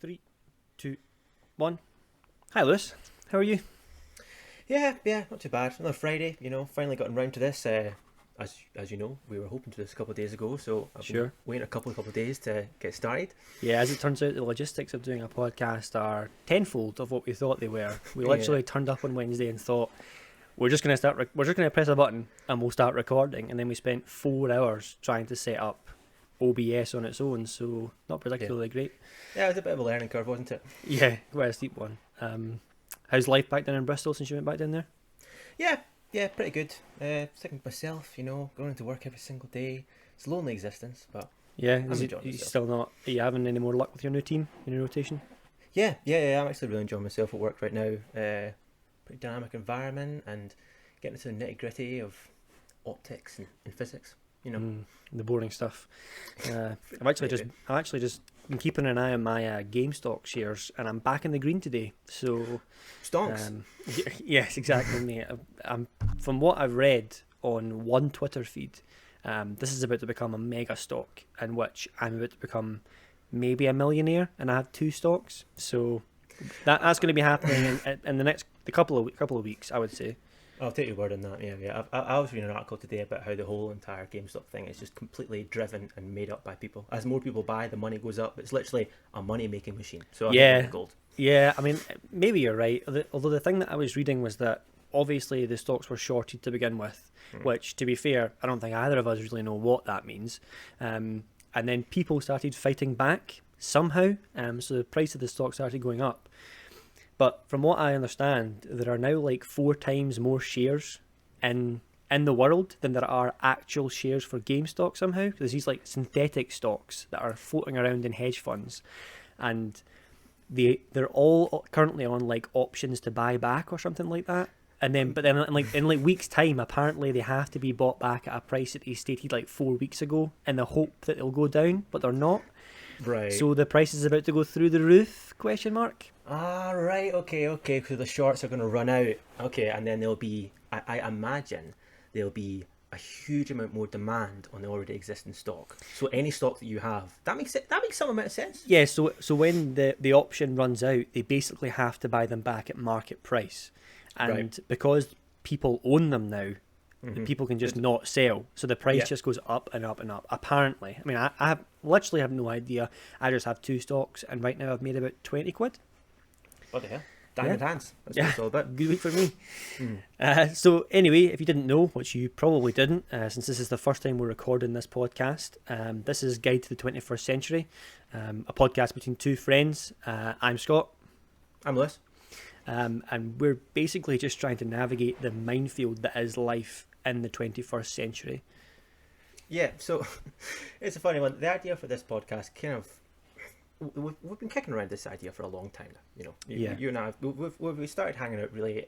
3, 2, 1. Hi, Lewis. How are you? Yeah, not too bad. Another Friday, finally gotten round to this. As you know, we were hoping to do this a couple of days ago, so I've been Sure. waiting a couple of days to get started. Yeah, as it turns out, the logistics of doing a podcast are tenfold of what we thought they were. We literally turned up on Wednesday and thought we're just going to press a button and we'll start recording, and then we spent 4 hours trying to set up OBS on its own, so not particularly great. Yeah, it was a bit of a learning curve, wasn't it? Yeah, quite a steep one. How's life back down in Bristol since you went back down there? Yeah, pretty good. Sticking with myself, going into work every single day. It's a lonely existence, but Yeah, I'm enjoying you myself. still not? Are you having any more luck with your new team, your new rotation? Yeah, I'm actually really enjoying myself at work right now. Pretty dynamic environment and getting into the nitty gritty of optics and physics. The boring stuff. I've actually just been keeping an eye on my GameStop shares, and I'm back in the green today. So, Stonks. yes, exactly, mate. From what I've read on one Twitter feed, this is about to become a mega stock, in which I'm about to become maybe a millionaire, and I have 2 stocks. So that's going to be happening in the next couple of weeks, I would say. I'll take your word on that. Yeah. I was reading an article today about how the whole entire GameStop thing is just completely driven and made up by people. As more people buy, the money goes up. It's literally a money-making machine. So I think it's gold. Yeah, I mean, maybe you're right. Although the thing that I was reading was that obviously the stocks were shorted to begin with, which, to be fair, I don't think either of us really know what that means. And then people started fighting back somehow, so the price of the stock started going up. But from what I understand, there are now like 4 times more shares in the world than there are actual shares for GameStop somehow. There's these like synthetic stocks that are floating around in hedge funds, and they're all currently on like options to buy back or something like that. And then, but then in weeks' time, apparently they have to be bought back at a price that they stated like 4 weeks ago, in the hope that they'll go down, but they're not. Right. So the price is about to go through the roof? Question mark. Right. Okay. So the shorts are going to run out. Okay, and then there'll be, I imagine, there'll be a huge amount more demand on the already existing stock. So any stock that you have, that makes some amount of sense. Yeah. So when the option runs out, they basically have to buy them back at market price, and because people own them now, people can just not sell. So the price just goes up and up and up. Apparently, I mean, I literally have no idea. I just have 2 stocks, and right now I've made about 20 quid. What the hell? Diamond hands. That's what it's all about. Good week for me. So anyway, if you didn't know, which you probably didn't, since this is the first time we're recording this podcast, this is Guide to the 21st Century, a podcast between 2 friends. I'm Scott. I'm Lewis. And we're basically just trying to navigate the minefield that is life in the 21st century. Yeah, so it's a funny one. The idea for this podcast we've been kicking around this idea for a long time now. You and I, we started hanging out really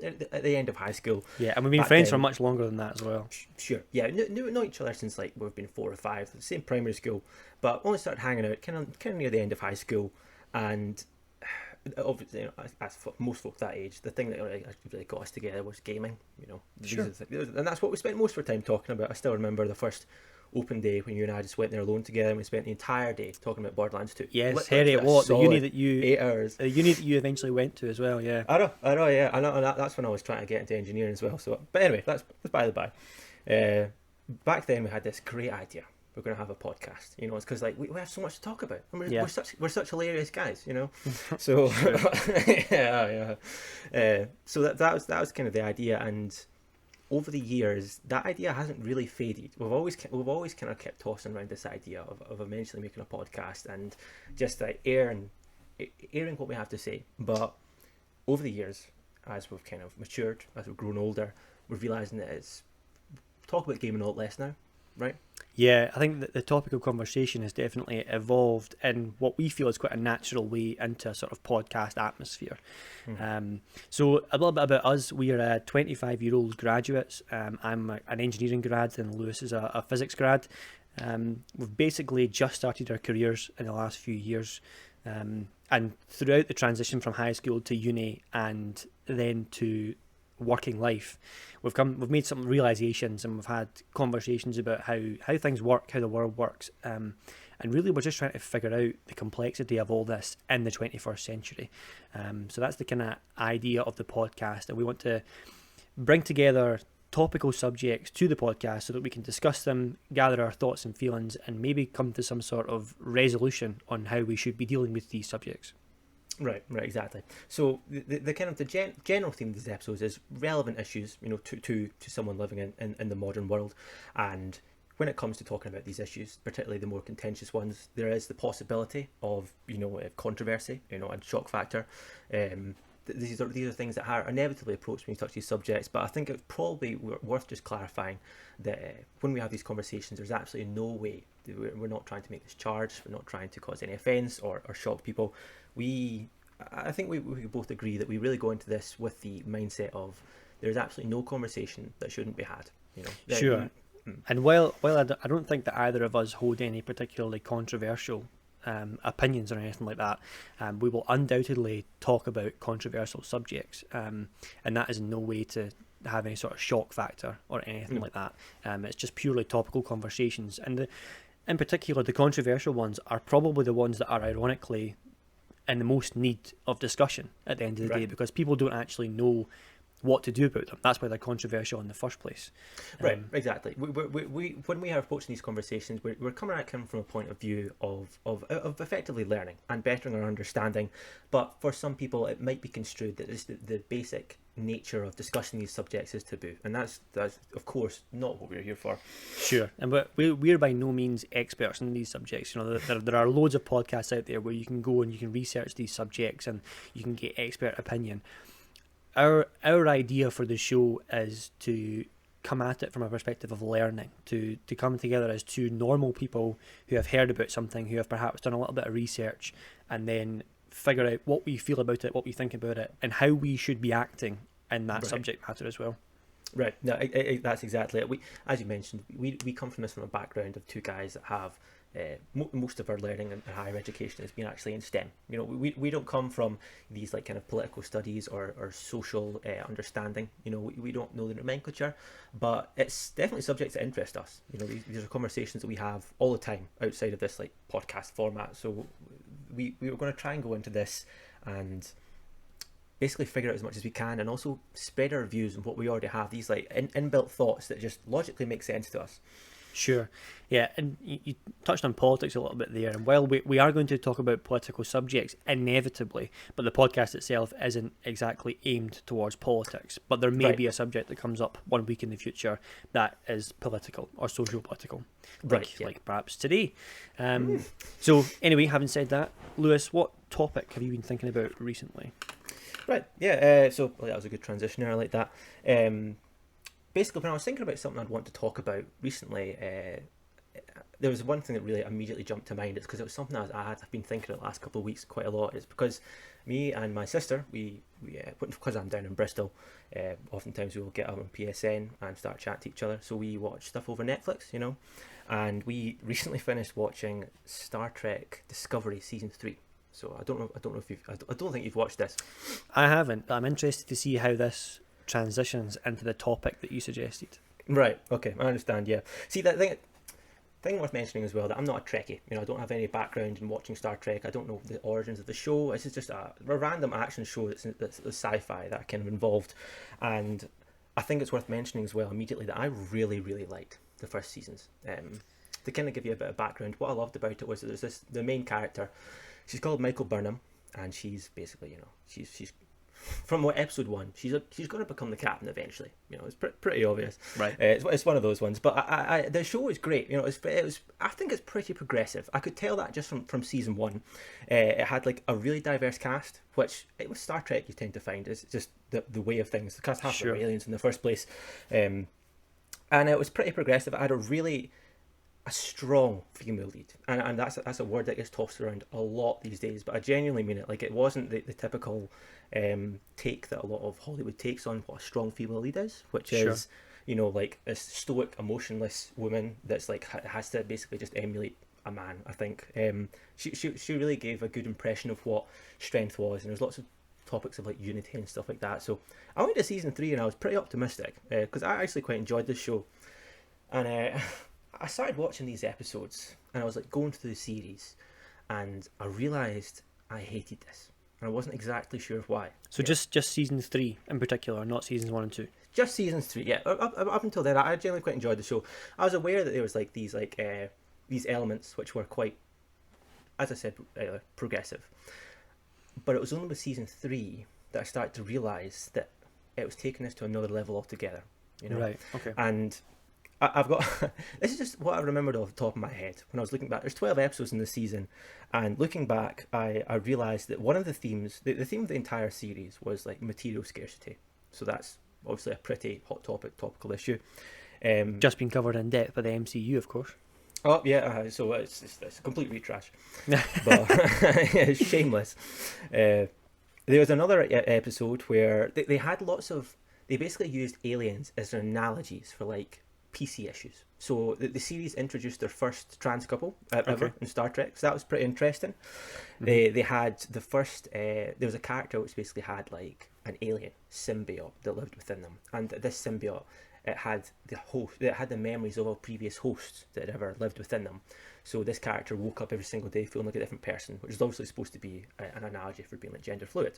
at the end of high school. Yeah, and we've been friends for much longer than that as well. Sure. Yeah, know each other since like we've been 4 or 5, the same primary school, but only started hanging out kind of near the end of high school, and obviously, as for most folk that age, the thing that really got us together was gaming. Sure. And that's what we spent most of our time talking about. I still remember the first open day when you and I just went there alone together, and we spent the entire day talking about Borderlands 2. Yes, Harriet Watt, the uni that you 8 hours. The uni that you eventually went to as well. Yeah. I know. Yeah, I know. And that's when I was trying to get into engineering as well. So, but anyway, that's by the by. Back then, we had this great idea. We're going to have a podcast, it's because like we have so much to talk about, and we're such hilarious guys, So yeah. So that was kind of the idea, and over the years, that idea hasn't really faded. We've always kind of kept tossing around this idea of eventually making a podcast and just like airing what we have to say. But over the years, as we've kind of matured, as we've grown older, we're realizing that it's talk about gaming a lot less now, right? Yeah, I think that the topical conversation has definitely evolved in what we feel is quite a natural way into a sort of podcast atmosphere. So a little bit about us. We are 25-year-old graduates. I'm an engineering grad and Lewis is a physics grad. We've basically just started our careers in the last few years. And throughout the transition from high school to uni and then to working life, we've made some realizations, and we've had conversations about how things work, how the world works, And really, we're just trying to figure out the complexity of all this in the 21st century. So that's the kind of idea of the podcast, and we want to bring together topical subjects to the podcast so that we can discuss them, gather our thoughts and feelings, and maybe come to some sort of resolution on how we should be dealing with these subjects. Right, exactly. So the kind of the general theme of these episodes is relevant issues, to someone living in the modern world. And when it comes to talking about these issues, particularly the more contentious ones, there is the possibility of, controversy, and shock factor. These are things that are inevitably approached when you touch these subjects, but I think it's probably worth just clarifying that when we have these conversations, there's absolutely no way, we're not trying to make this charge, we're not trying to cause any offence or shock people. I think we both agree that we really go into this with the mindset of there's absolutely no conversation that shouldn't be had. Sure. And while I don't think that either of us hold any particularly controversial opinions or anything like that, we will undoubtedly talk about controversial subjects, and that is in no way to have any sort of shock factor or anything like that. It's just purely topical conversations, and in particular the controversial ones are probably the ones that are ironically in the most need of discussion at the end of the day, because people don't actually know what to do about them. That's why they're controversial in the first place. Right, exactly. We when we are approaching these conversations, we're coming at them from a point of view of effectively learning and bettering our understanding. But for some people, it might be construed that the basic nature of discussing these subjects is taboo, and that's of course not what we're here for. Sure, and we're by no means experts in these subjects. There are loads of podcasts out there where you can go and you can research these subjects and you can get expert opinion. Our idea for the show is to come at it from a perspective of learning, to come together as two normal people who have heard about something, who have perhaps done a little bit of research, and then figure out what we feel about it, what we think about it, and how we should be acting in that subject matter as well. Right. No, that's exactly it. As you mentioned, we come from a background of two guys that have most of our learning and higher education has been actually in STEM. We don't come from these like kind of political studies or social understanding. We don't know the nomenclature, but it's definitely subjects that interest us. These are conversations that we have all the time outside of this like podcast format. So we were going to try and go into this and basically figure out as much as we can, and also spread our views on what we already have. These like inbuilt thoughts that just logically make sense to us. Sure. Yeah, and you touched on politics a little bit there, and while we are going to talk about political subjects inevitably, but the podcast itself isn't exactly aimed towards politics, but there may be a subject that comes up one week in the future that is political or socio-political, like perhaps today. So anyway, having said that, Lewis, what topic have you been thinking about recently? Right, yeah, so that was a good transition there, I like that. Basically, when I was thinking about something I'd want to talk about recently, there was one thing that really immediately jumped to mind. It's because it was something I've been thinking about the last couple of weeks quite a lot. It's because me and my sister, because I'm down in Bristol, oftentimes we will get up on PSN and start chatting to each other. So we watch stuff over Netflix, and we recently finished watching Star Trek Discovery Season 3. So I don't think you've watched this. I haven't, but I'm interested to see how this transitions into the topic that you suggested. Right, okay, I understand, yeah. See, that thing worth mentioning as well, that I'm not a Trekkie. I don't have any background in watching Star Trek. I don't know the origins of the show. This is just a random action show that's sci-fi that I kind of involved. And I think it's worth mentioning as well immediately that I really, really liked the first seasons. To kind of give you a bit of background, what I loved about it was that there's the main character. She's called Michael Burnham, and she's basically, she's from episode 1, she's going to become the captain eventually. It's pretty obvious. Right. It's one of those ones. But the show is great. I think it's pretty progressive. I could tell that just from season 1. It had like a really diverse cast, which with Star Trek you tend to find is just the way of things. The cast half were aliens in the first place, and it was pretty progressive. It had a strong female lead, and that's a word that gets tossed around a lot these days, but I genuinely mean it. Like, it wasn't the typical take that a lot of Hollywood takes on what a strong female lead is, which is like a stoic, emotionless woman that's like has to basically just emulate a man. I think she really gave a good impression of what strength was, and there's lots of topics of like unity and stuff like that. So I went to season 3 and I was pretty optimistic because I actually quite enjoyed this show, and I started watching these episodes, and I was like going through the series, and I realised I hated this, and I wasn't exactly sure why. So just season 3 in particular, not seasons 1 and 2. Just seasons 3, yeah. Up until then, I generally quite enjoyed the show. I was aware that there was like these elements which were quite, as I said, progressive. But it was only with season 3 that I started to realise that it was taking us to another level altogether. You know? Right. Okay. And I've got this is just what I remembered off the top of my head when I was looking back. There's 12 episodes in the season, and looking back, I realised that one of the themes, the theme of the entire series, was like material scarcity. So that's obviously a pretty hot topical issue. Just been covered in depth by the MCU, of course. Oh yeah, so it's a complete retrash, but it's shameless. There was another episode where they had they basically used aliens as their analogies for like PC issues. So the series introduced their first trans couple ever in Star Trek, so that was pretty interesting. Mm-hmm. They had the first, there was a character which basically had like an alien symbiote that lived within them, and this symbiote, it had the memories of all previous hosts that had ever lived within them. So this character woke up every single day feeling like a different person, which is obviously supposed to be an analogy for being like gender fluid.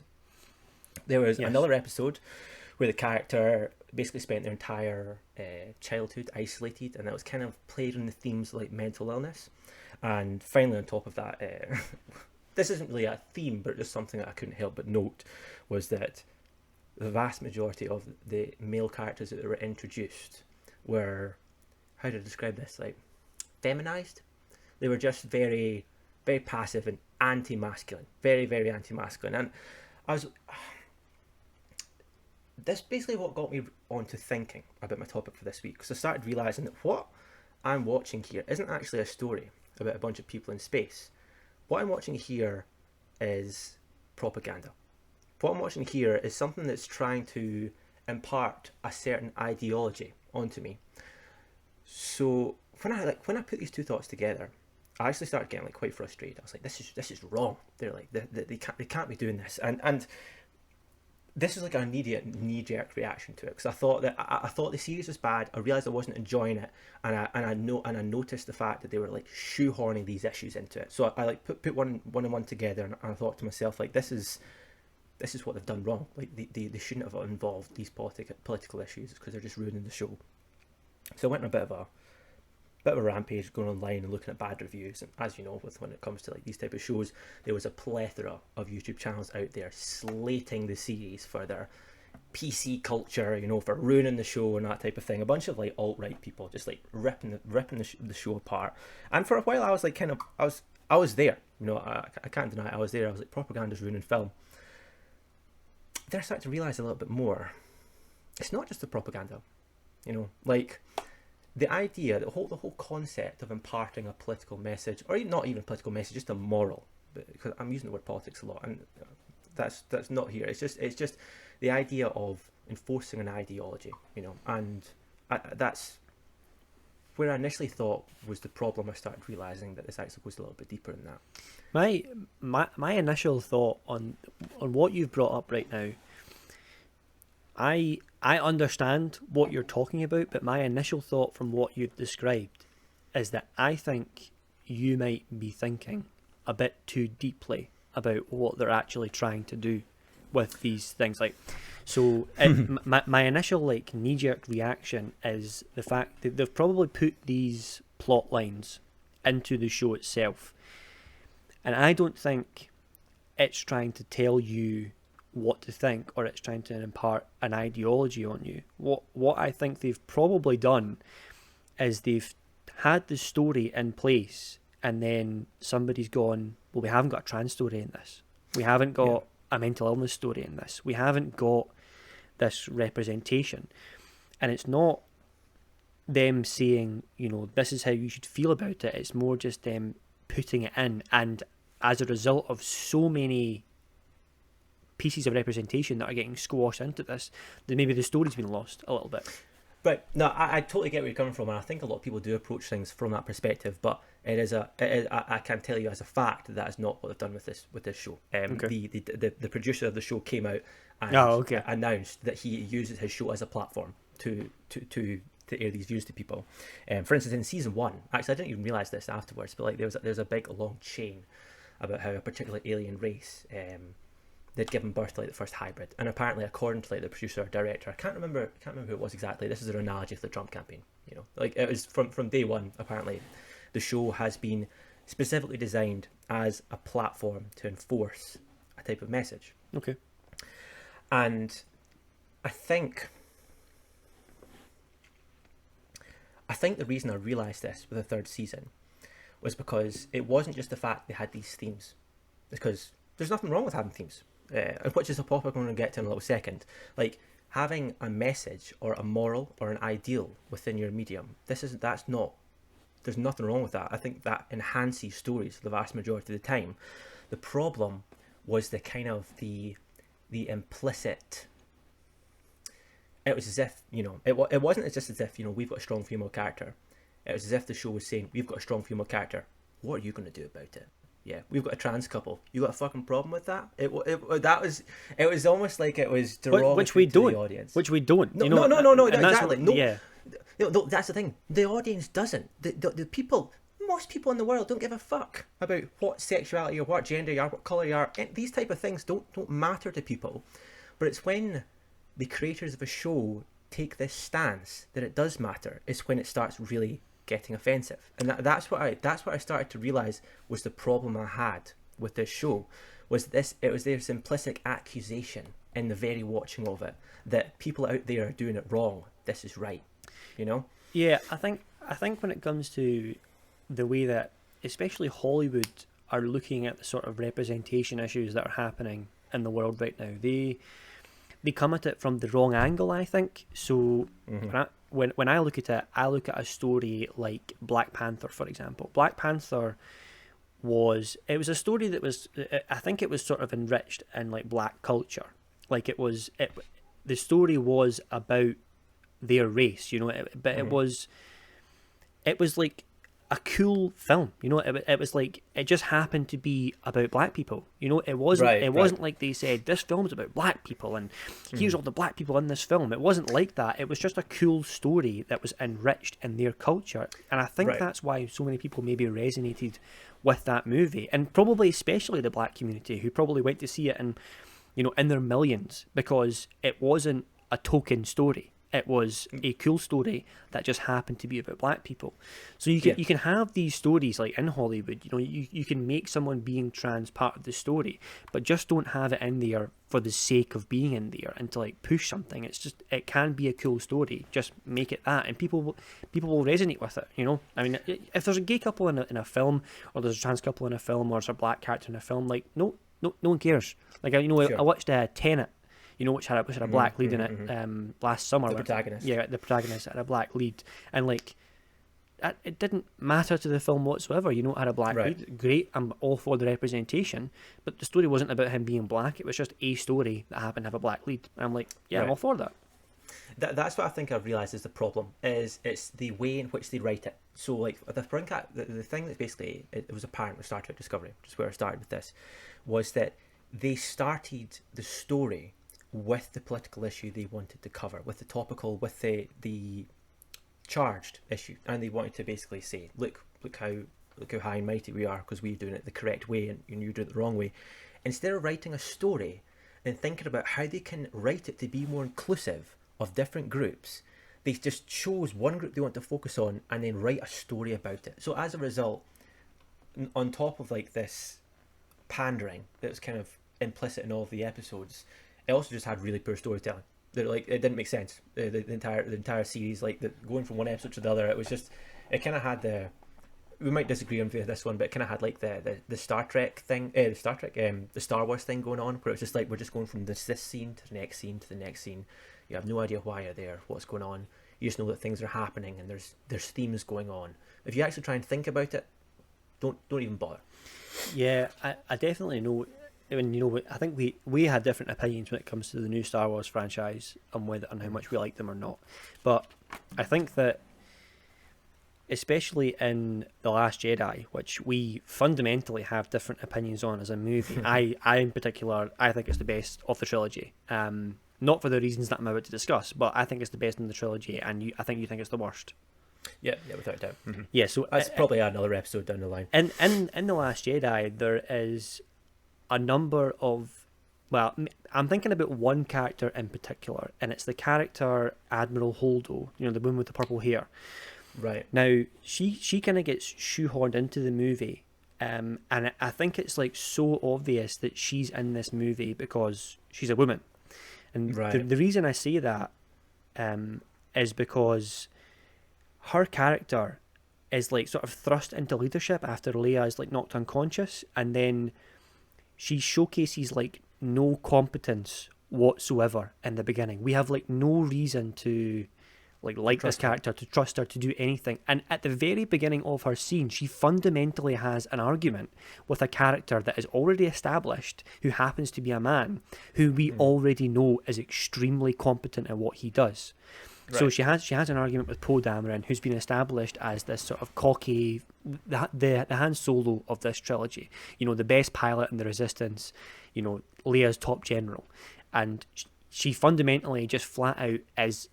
There was another episode where the character basically spent their entire childhood isolated, and that was kind of played on the themes like mental illness. And finally, on top of that, this isn't really a theme, but just something that I couldn't help but note, was that the vast majority of the male characters that were introduced were, how do I describe this, like feminized. They were just very, very passive and anti-masculine, very, very anti-masculine. And this basically what got me onto thinking about my topic for this week, because I started realising that what I'm watching here isn't actually a story about a bunch of people in space. What I'm watching here is propaganda. What I'm watching here is something that's trying to impart a certain ideology onto me. So when I put these two thoughts together, I actually started getting like quite frustrated. I was like, this is wrong. They're like they can't be doing this, and this is like an immediate knee-jerk reaction to it, because I thought the series was bad. I realised I wasn't enjoying it, and I noticed the fact that they were like shoehorning these issues into it. So I like put one and one together, and I thought to myself, like, this is what they've done wrong. Like they shouldn't have involved these political issues, because they're just ruining the show. So I went on a bit of a rampage, going online and looking at bad reviews. And as you know, when it comes to like these type of shows, there was a plethora of YouTube channels out there slating the series for their PC culture, you know, for ruining the show and that type of thing. A bunch of like alt-right people just like ripping the show apart. And for a while, I was like, I was there. You know, I can't deny it. I was there. I was like, propaganda's ruining film. Then I started to realise a little bit more. It's not just the propaganda, you know, like the idea, the whole concept of imparting a political message, or not even a political message, just a moral. Because I'm using the word politics a lot, and that's not here. It's just the idea of enforcing an ideology, you know, and that's where I initially thought was the problem. I started realising that this actually goes a little bit deeper than that. My initial thought on what you've brought up right now, I understand what you're talking about, but my initial thought from what you've described is that I think you might be thinking a bit too deeply about what they're actually trying to do with these things. Like, so my initial like knee-jerk reaction is the fact that they've probably put these plot lines into the show itself, and I don't think it's trying to tell you what to think, or it's trying to impart an ideology on you. What I think they've probably done is they've had the story in place, and then somebody's gone, well, we haven't got a trans story in this. We haven't got a mental illness story in this. We haven't got this representation. And it's not them saying, you know, this is how you should feel about it. It's more just them putting it in. And as a result of so many pieces of representation that are getting squashed into this, then maybe the story's been lost a little bit. Right. No, I totally get where you're coming from, and I think a lot of people do approach things from that perspective. But I can tell you as a fact that is not what they've done with this show. The producer of the show came out and announced that he uses his show as a platform to to air these views to people. For instance, in season 1, actually I didn't even realise this afterwards, but like there's a big long chain about how a particular alien race they'd given birth to like the first hybrid, and apparently according to like the producer or director, I can't remember who it was exactly. This is an analogy for the Trump campaign. You know, like it was from day one. Apparently, the show has been specifically designed as a platform to enforce a type of message. Okay. And I think the reason I realised this with the third season was because it wasn't just the fact they had these themes, because there's nothing wrong with having themes, which is a topic I'm going to get to in a little second. Like having a message or a moral or an ideal within your medium. There's nothing wrong with that. I think that enhances stories the vast majority of the time. The problem was the kind of the implicit. It was as if, you know, it wasn't just as if, you know, we've got a strong female character. It was as if the show was saying, we've got a strong female character. What are you going to do about it? Yeah, we've got a trans couple. You got a fucking problem with that? It was almost like it was derogatory to the audience. Which we don't. No, you know, no, exactly. No, yeah. No, that's the thing. The audience doesn't. The people, most people in the world don't give a fuck about what sexuality or what gender you are, what colour you are. These type of things don't matter to people. But it's when the creators of a show take this stance that it does matter. It's when it starts really getting offensive, and that's what I started to realise was the problem I had with this show. It was this implicit accusation in the very watching of it that people out there are doing it wrong. This is right, you know. Yeah, I think when it comes to the way that especially Hollywood are looking at the sort of representation issues that are happening in the world right now, they come at it from the wrong angle, I think. So when I look at it, I look at a story like Black Panther, for example. Black Panther was a story that was, I think it was sort of enriched in like black culture. Like the story was about their race, you know, but it was like a cool film, you know. It was like, it just happened to be about black people, you know. It wasn't like they said this film's about black people and here's all the black people in this film. It wasn't like that. It was just a cool story that was enriched in their culture, and I think that's why so many people maybe resonated with that movie, and probably especially the black community, who probably went to see it in, you know, in their millions, because it wasn't a token story. It was a cool story that just happened to be about black people. So you can have these stories like in Hollywood, you know, you can make someone being trans part of the story, but just don't have it in there for the sake of being in there and to like push something. It's just, it can be a cool story. Just make it that, and people will resonate with it, you know. I mean, if there's a gay couple in a film, or there's a trans couple in a film, or there's a black character in a film, like no one cares. Like, you know, I watched Tenet, you know, which had a black lead in it last summer. The protagonist. Yeah, the protagonist had a black lead. And, like, it didn't matter to the film whatsoever. You know, it had a black lead. Great, I'm all for the representation. But the story wasn't about him being black. It was just a story that happened to have a black lead. And I'm like, yeah, I'm all for that. That's what I think I've realised is the problem, is it's the way in which they write it. So, like, the thing that basically, it was apparent with Star Trek Discovery, which is where I started with this, was that they started the story with the political issue they wanted to cover, with the topical, with the charged issue, and they wanted to basically say, look how high and mighty we are because we're doing it the correct way and you do it the wrong way. Instead of writing a story and thinking about how they can write it to be more inclusive of different groups, they just chose one group they want to focus on and then write a story about it. So as a result, on top of like this pandering that was kind of implicit in all of the episodes, it also just had really poor storytelling. Like, it didn't make sense. The entire series, like going from one episode to the other, it was just, it kind of had the, we might disagree on this one, but it kind of had like the Star Trek thing, the Star Wars thing going on, where it's just like we're just going from this scene to the next scene to the next scene. You have no idea why you're there, what's going on. You just know that things are happening and there's themes going on. If you actually try and think about it, don't even bother. Yeah, I definitely know. And, you know, I think we had different opinions when it comes to the new Star Wars franchise and how much we like them or not. But I think that, especially in The Last Jedi, which we fundamentally have different opinions on as a movie, I in particular, I think it's the best of the trilogy. Not for the reasons that I'm about to discuss, but I think it's the best in the trilogy, and I think you think it's the worst. Yeah, without a doubt. Mm-hmm. Yeah, so that's probably another episode down the line. In The Last Jedi, there is a number of, well, I'm thinking about one character in particular, and it's the character Admiral Holdo, the woman with the purple hair. Right. Now, she kind of gets shoehorned into the movie, and I think it's like so obvious that she's in this movie because she's a woman. And the reason I say that is because her character is like sort of thrust into leadership after Leia is like knocked unconscious, and then she showcases like no competence whatsoever in the beginning. We have like no reason to like this character, to trust her, to do anything. And at the very beginning of her scene, she fundamentally has an argument with a character that is already established, who happens to be a man, who we already know is extremely competent at what he does. Right. So she has an argument with Poe Dameron, who's been established as this sort of cocky, the Han Solo of this trilogy. The best pilot in the Resistance, Leia's top general. And she fundamentally just flat out is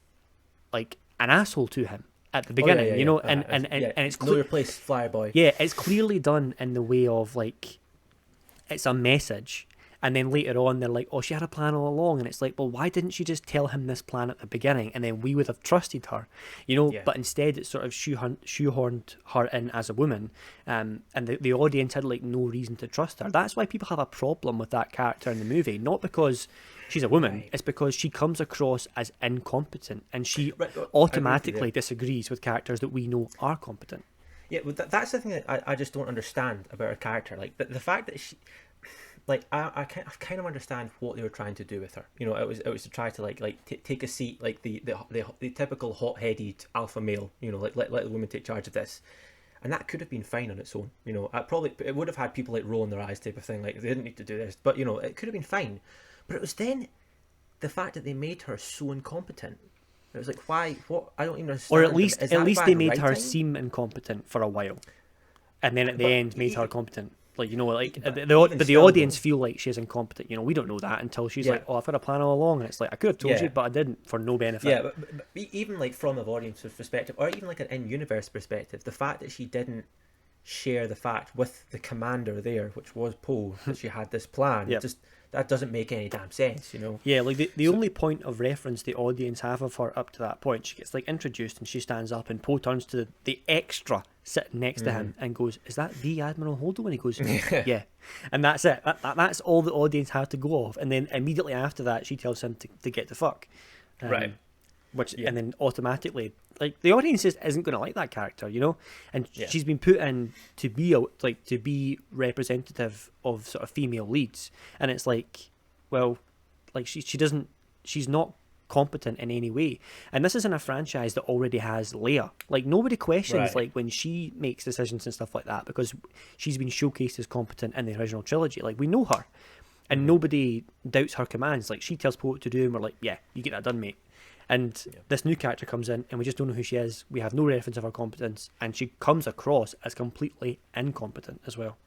like an asshole to him at the beginning, and it's know your place, flyboy. Yeah, it's clearly done in the way of like, it's a message, and then later on they're like, oh, she had a plan all along, and it's like, well, why didn't she just tell him this plan at the beginning, and then we would have trusted her, But instead it's sort of shoehorned her in as a woman, and the audience had like no reason to trust her. That's why people have a problem with that character in the movie, not because she's a woman, it's because she comes across as incompetent, and she automatically disagrees with characters that we know are competent. Yeah, well, that's the thing that I just don't understand about her character. Like the fact that she, like I kind of understand what they were trying to do with her. It was to try to take a seat, like the typical hot-headed alpha male. Let the woman take charge of this. And that could have been fine on its own. It would have had people like rolling their eyes type of thing, like they didn't need to do this. But it could have been fine. But it was then the fact that they made her so incompetent. It was like, why? What? I don't even understand. Or at least they made her seem incompetent for a while, and then at the end made her competent. Like the audience feel like she's incompetent. We don't know that until she's like, oh, I've had a plan all along, and it's like, I could have told you, but I didn't, for no benefit. Yeah, but even like from an audience's perspective, or even like an in-universe perspective, the fact that she didn't share the fact with the commander there, which was Poe, that she had this plan, that doesn't make any damn sense, Yeah, like the only point of reference the audience have of her up to that point, she gets like introduced and she stands up, and Poe turns to the extra sitting next to him and goes, "Is that the Admiral Holdo?" And he goes, "Yeah," and that's it. That's all the audience have to go off. And then immediately after that, she tells him to get the fuck, right? And then automatically, like, the audience just isn't going to like that character, and she's been put in to be representative of sort of female leads, and it's like, well, like she's not competent in any way, and this is in a franchise that already has Leia. Like, nobody questions like when she makes decisions and stuff like that, because she's been showcased as competent in the original trilogy. Like, we know her, and nobody doubts her commands. Like, she tells Poe what to do, and we're like, yeah, you get that done, mate. And this new character comes in, and we just don't know who she is. We have no reference of her competence, and she comes across as completely incompetent as well.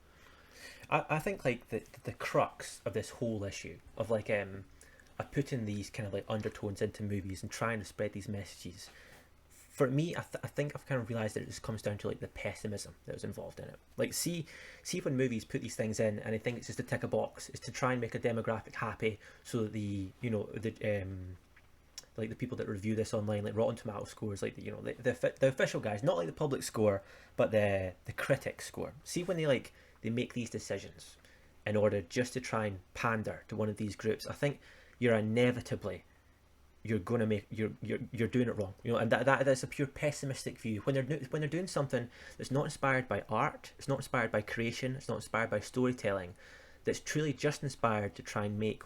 I think like the crux of this whole issue of like of putting these kind of like undertones into movies and trying to spread these messages, for me, I think I've kind of realised that it just comes down to like the pessimism that was involved in it. Like, see when movies put these things in, and I think it's just to tick a box. It's to try and make a demographic happy, so that the like the people that review this online, like Rotten Tomato scores, like the official guys, not like the public score, but the critic score. See when they make these decisions in order just to try and pander to one of these groups, I think you're going to make you're doing it wrong, and that's a pure pessimistic view. When they're doing something that's not inspired by art, it's not inspired by creation, it's not inspired by storytelling, that's truly just inspired to try and make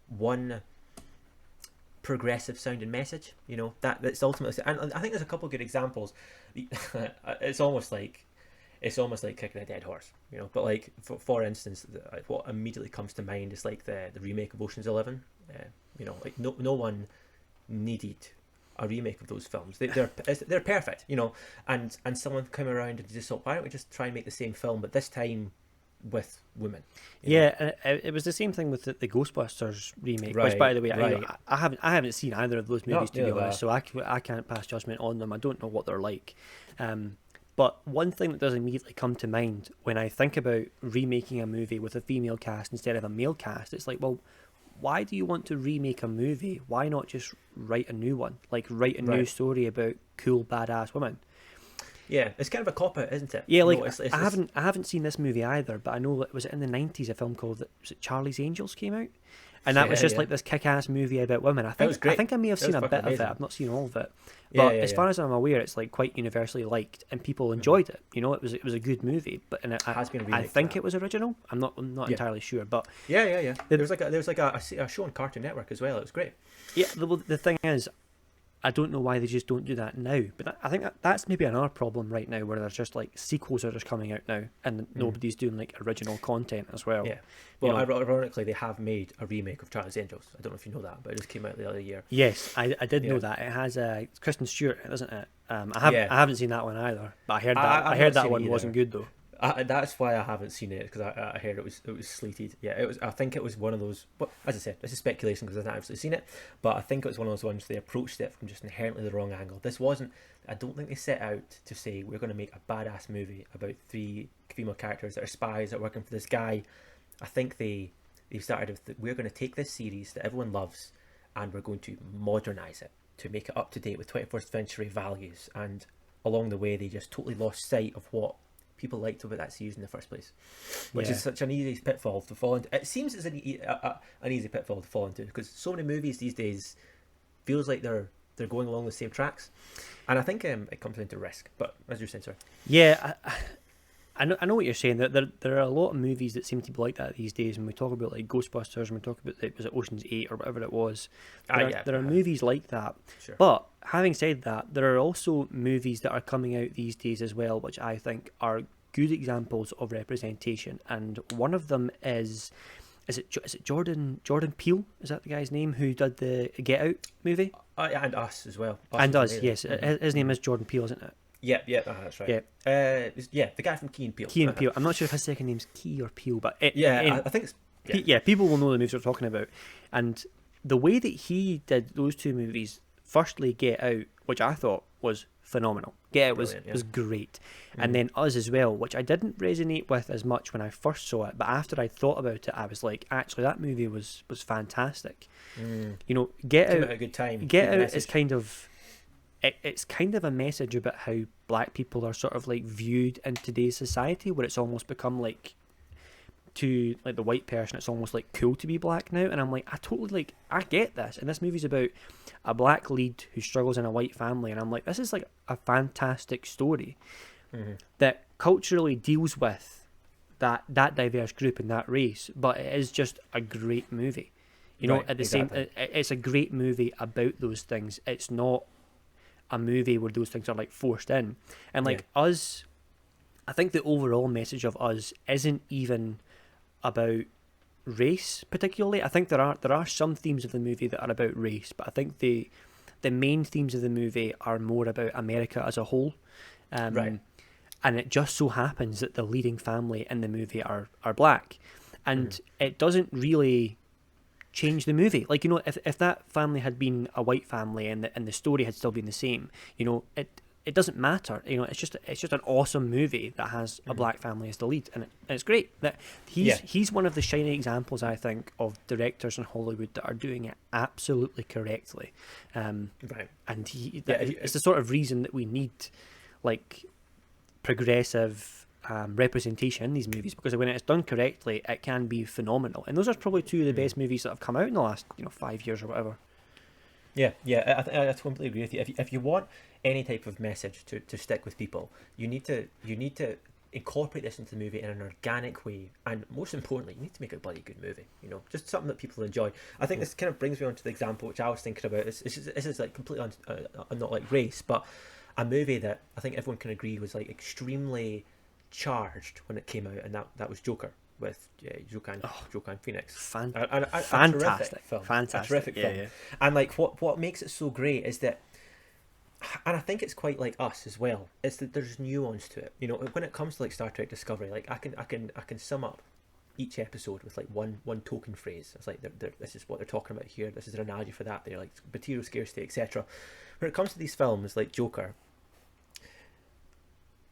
one progressive sounding message, that's ultimately. And I think there's a couple of good examples. It's almost like kicking a dead horse, but like for instance, what immediately comes to mind is like the remake of Ocean's 11. Like no one needed a remake of those films. They're perfect, and someone came around and just thought, why don't we just try and make the same film, but this time with women. Yeah, and it was the same thing with the Ghostbusters remake, which, by the way, I haven't seen either of those movies, to be honest, so I can't pass judgment on them. I don't know what they're like. But one thing that does immediately come to mind when I think about remaking a movie with a female cast instead of a male cast, it's like, well, why do you want to remake a movie? Why not just write a new one? Like, write a new story about cool, badass women. Yeah, it's kind of a cop-out, isn't it? Yeah, like, I haven't seen this movie either, but I know that was it in the 90s, a film called, was it Charlie's Angels came out? And that was just like this kick-ass movie about women. I think I may have seen a bit of it. I've not seen all of it. But as far as I'm aware, it's like quite universally liked and people enjoyed it. You know, it was a good movie. But I think it was original. I'm not entirely sure. But yeah. There was like a show on Cartoon Network as well. It was great. Yeah, the thing is, I don't know why they just don't do that now. But I think that's maybe another problem right now, where there's just like sequels are just coming out now, and nobody's doing like original content as well. Yeah. Well, ironically, they have made a remake of Charlie's Angels. I don't know if you know that, but it just came out the other year. Yes, I did know that. It has Kristen Stewart, isn't it? I haven't seen that one either, but I heard that one wasn't good though. That's why I haven't seen it, because I heard it was slated. Yeah, it was. I think it was one of those. Well, as I said, this is speculation because I haven't actually seen it. But I think it was one of those ones they approached it from just inherently the wrong angle. This wasn't. I don't think they set out to say we're going to make a badass movie about 3 female characters that are spies that are working for this guy. I think they started with we're going to take this series that everyone loves and we're going to modernize it to make it up to date with 21st century values. And along the way, they just totally lost sight of what people liked about that series in the first place, which is such an easy pitfall to fall into. It seems it's an easy pitfall to fall into, because so many movies these days feels like they're going along the same tracks, and I think it comes into risk. But as you're saying, sorry. Yeah, I know what you're saying. There are a lot of movies that seem to be like that these days. When we talk about like Ghostbusters, when we talk about was it Ocean's 8 or whatever it was, there are movies like that. Sure. But having said that, there are also movies that are coming out these days as well, which I think are good examples of representation. And one of them is it Jordan Peele? Is that the guy's name who did the Get Out movie? And Us as well. Yes. His name is Jordan Peele, isn't it? Yeah, that's right. Yeah, the guy from Key and Peele. Key and Peele. I'm not sure if his second name's Key or Peele, but I think it's... Yeah, people will know the movies we're talking about. And the way that he did those two movies, firstly Get Out, which I thought was phenomenal. Get Out was great. And then Us as well, which I didn't resonate with as much when I first saw it, but after I thought about it, I was like, actually, that movie was fantastic. You know, Get Out... a good time. Get Out is kind of... It's kind of a message about how black people are sort of like viewed in today's society, where it's almost become like, to like the white person, it's almost like cool to be black now. And I'm like, I get this. And this movie's about a black lead who struggles in a white family. And I'm like, this is like a fantastic story that culturally deals with that diverse group and that race. But it is just a great movie. You know, it's a great movie about those things. It's not a movie where those things are like forced in. And like Us, I think the overall message of Us isn't even about race particularly. I think there are some themes of the movie that are about race, but I think the main themes of the movie are more about America as a whole. And it just so happens that the leading family in the movie are black, and it doesn't really change the movie. Like, you know, if that family had been a white family and the story had still been the same, you know, it doesn't matter. You know, it's just an awesome movie that has a black family as the lead, and it's great. That he's one of the shining examples, I think, of directors in Hollywood that are doing it absolutely correctly. And it's the sort of reason that we need like progressive representation in these movies, because when it's done correctly, it can be phenomenal. And those are probably two of the best movies that have come out in the last 5 years or whatever. I completely agree with you. If you want any type of message to stick with people, you need to incorporate this into the movie in an organic way, and most importantly, you need to make a bloody good movie. You know, just something that people enjoy. I think this kind of brings me on to the example which I was thinking about. This is like completely not like race, but a movie that I think everyone can agree was like extremely charged when it came out, and that was Joker with Joaquin Phoenix. Fantastic film. A terrific film. And like what makes it so great is that and I think it's quite like us as well. It's that there's nuance to it. You know, when it comes to like Star Trek Discovery, like I can sum up each episode with like one token phrase. It's like this is what they're talking about here. This is an analogy for that. They're like material scarcity, etc. When it comes to these films like Joker,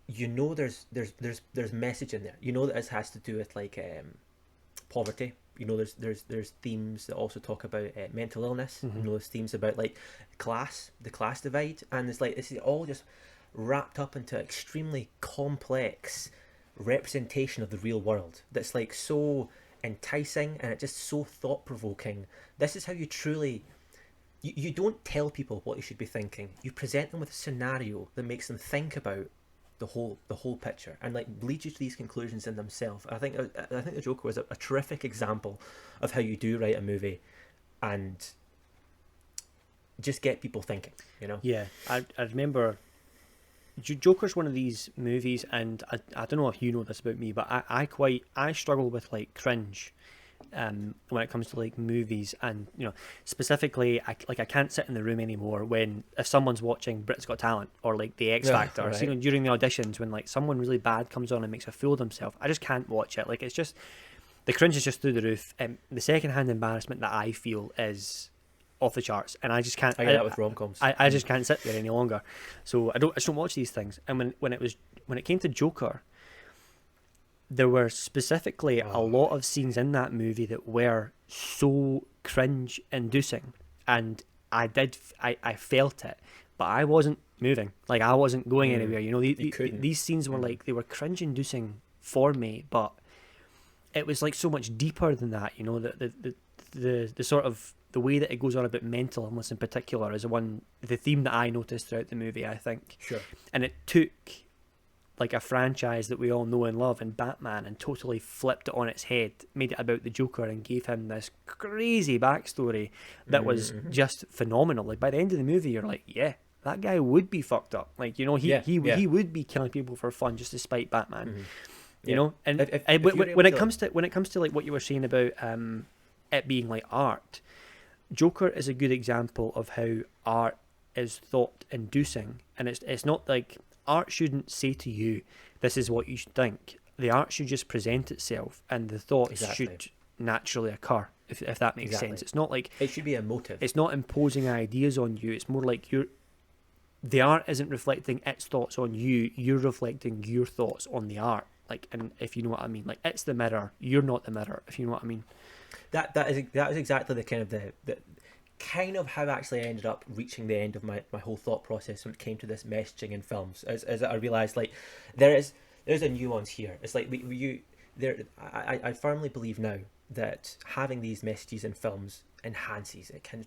you know, there's message in there. You know that this has to do with like poverty. You know, there's themes that also talk about mental illness. Mm-hmm. You know, there's themes about like the class divide, and it's like this is all just wrapped up into extremely complex representation of the real world. That's like so enticing, and it's just so thought provoking. This is how you truly. You don't tell people what they should be thinking. You present them with a scenario that makes them think about the whole picture, and like leads you to these conclusions in themselves. I think the Joker was a terrific example of how you do write a movie and just get people thinking, you know. Yeah, I remember Joker's one of these movies, and I don't know if you know this about me, but I struggle with like cringe when it comes to like movies, and you know, specifically I can't sit in the room anymore if someone's watching Britain's Got Talent or like the X Factor, right. you know, during the auditions when like someone really bad comes on and makes a fool of themselves. I just can't watch it. Like, it's just, the cringe is just through the roof. The secondhand embarrassment that I feel is off the charts, and I just can't. I get that with rom-coms. I just can't sit there any longer. So I just don't watch these things. And when it came to Joker, there were specifically a lot of scenes in that movie that were so cringe-inducing, and I felt it, but I wasn't moving. Like, I wasn't going anywhere. You know, these scenes were like, they were cringe-inducing for me, but it was like so much deeper than that. You know, the sort of the way that it goes on about mental illness in particular is the theme that I noticed throughout the movie, I think. Sure. And it took like a franchise that we all know and love in Batman and totally flipped it on its head, made it about the Joker, and gave him this crazy backstory that was just phenomenal. Like, by the end of the movie, you're like, yeah, that guy would be fucked up. Like, you know, he would be killing people for fun just to spite Batman. Mm-hmm. You know, and when it comes to like what you were saying about it being like art, Joker is a good example of how art is thought inducing, and it's not like, art shouldn't say to you, this is what you should think. The art should just present itself, and the thoughts should naturally occur, if that makes sense. It's not like, it should be emotive. It's not imposing ideas on you. It's more like the art isn't reflecting its thoughts on you. You're reflecting your thoughts on the art. Like, and if you know what I mean, like, it's the mirror. You're not the mirror, if you know what I mean. That is exactly the kind of the kind of how actually I ended up reaching the end of my whole thought process when it came to this messaging in films. As I realised, like, there's a nuance here. It's like I firmly believe now that having these messages in films enhances. It can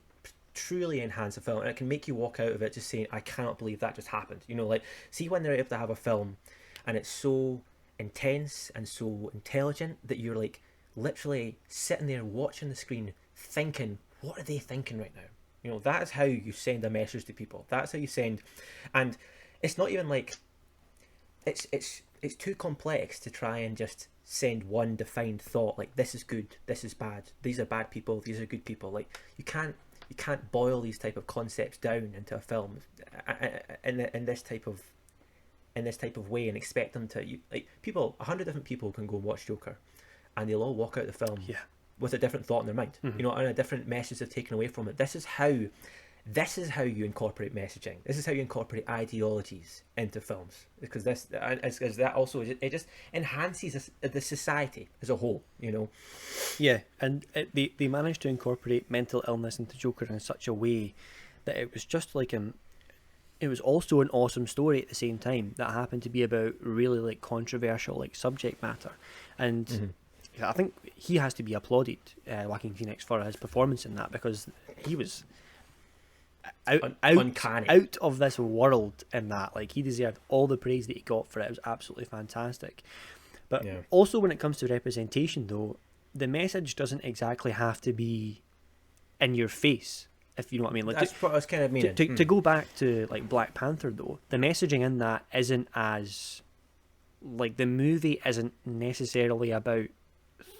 truly enhance a film, and it can make you walk out of it just saying, I cannot believe that just happened. You know, like, see when they're able to have a film and it's so intense and so intelligent that you're like literally sitting there watching the screen thinking, what are they thinking right now? You know, that is how you send a message to people. That's how you send, and it's not even like it's too complex to try and just send one defined thought, like, this is good, this is bad, these are bad people, these are good people. Like, you can't boil these type of concepts down into a film in this type of way and expect them to, like, 100 different people can go and watch Joker and they'll all walk out of the film with a different thought in their mind, you know, and a different message they've taken away from it. This is how you incorporate messaging. This is how you incorporate ideologies into films, because that also, it just enhances the society as a whole, you know. Yeah, and they managed to incorporate mental illness into Joker in such a way that it was just like it was also an awesome story at the same time that happened to be about really like controversial like subject matter, and I think he has to be applauded, Joaquin Phoenix, for his performance in that, because he was uncanny, out of this world in that. Like, he deserved all the praise that he got for it. It was absolutely fantastic. But also, when it comes to representation, though, the message doesn't exactly have to be in your face, if you know what I mean. Like, that's what I was kind of meaning. To go back to like Black Panther, though, the messaging in that isn't as, like, the movie isn't necessarily about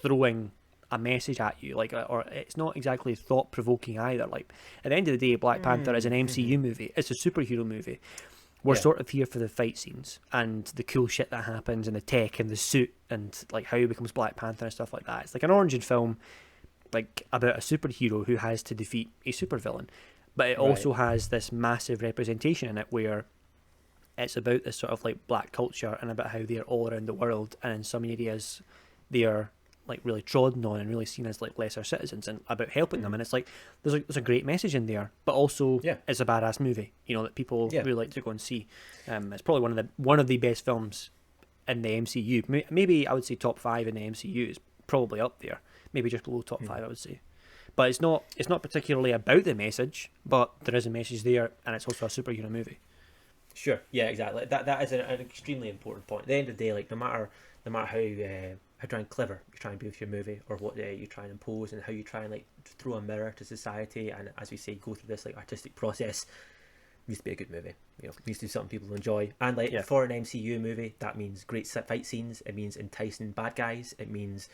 throwing a message at you, like, or it's not exactly thought provoking either. Like at the end of the day, Black Panther is an MCU movie. It's a superhero movie. We're sort of here for the fight scenes and the cool shit that happens and the tech and the suit and like how he becomes Black Panther and stuff like that. It's like an origin film, like about a superhero who has to defeat a supervillain, but it also has this massive representation in it where it's about this sort of like black culture and about how they're all around the world, and in some areas they are like really trodden on and really seen as like lesser citizens, and about helping them. And it's like there's a great message in there, but also it's a badass movie, you know, that people really like to go and see. It's probably one of the best films in the MCU. Maybe I would say top 5 in the MCU. Is probably up there, maybe just below top 5, I would say. But it's not particularly about the message, but there is a message there, and it's also a superhero movie. Sure. Yeah, exactly. That is an extremely important point. At the end of the day, like no matter how try and clever you try and be with your movie, or what you try and impose, and how you try and like throw a mirror to society, and as we say, go through this like artistic process, it needs to be a good movie. You know, it needs to be something people enjoy. And like for an MCU movie, that means great fight scenes. It means enticing bad guys. It means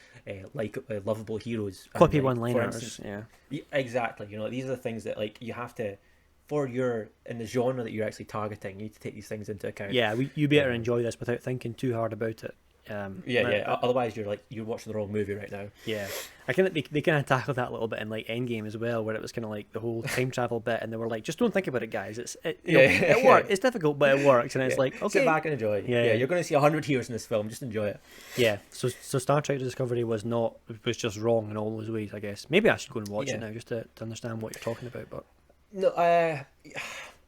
lovable heroes. Quippy like, one-liners. Exactly. You know, these are the things that like you have to. In the genre that you're actually targeting, you need to take these things into account. Yeah, you better enjoy this without thinking too hard about it. Otherwise, you're watching the wrong movie right now. Yeah, I think they kind of tackled that a little bit in like Endgame as well, where it was kind of like the whole time travel bit, and they were like, just don't think about it, guys. It works. It's difficult, but it works, and it's like, okay, sit back and enjoy it. Yeah, you're going to see 100 heroes in this film. Just enjoy it. Yeah. So Star Trek Discovery was just wrong in all those ways, I guess. Maybe I should go and watch it now just to understand what you're talking about, but. No, I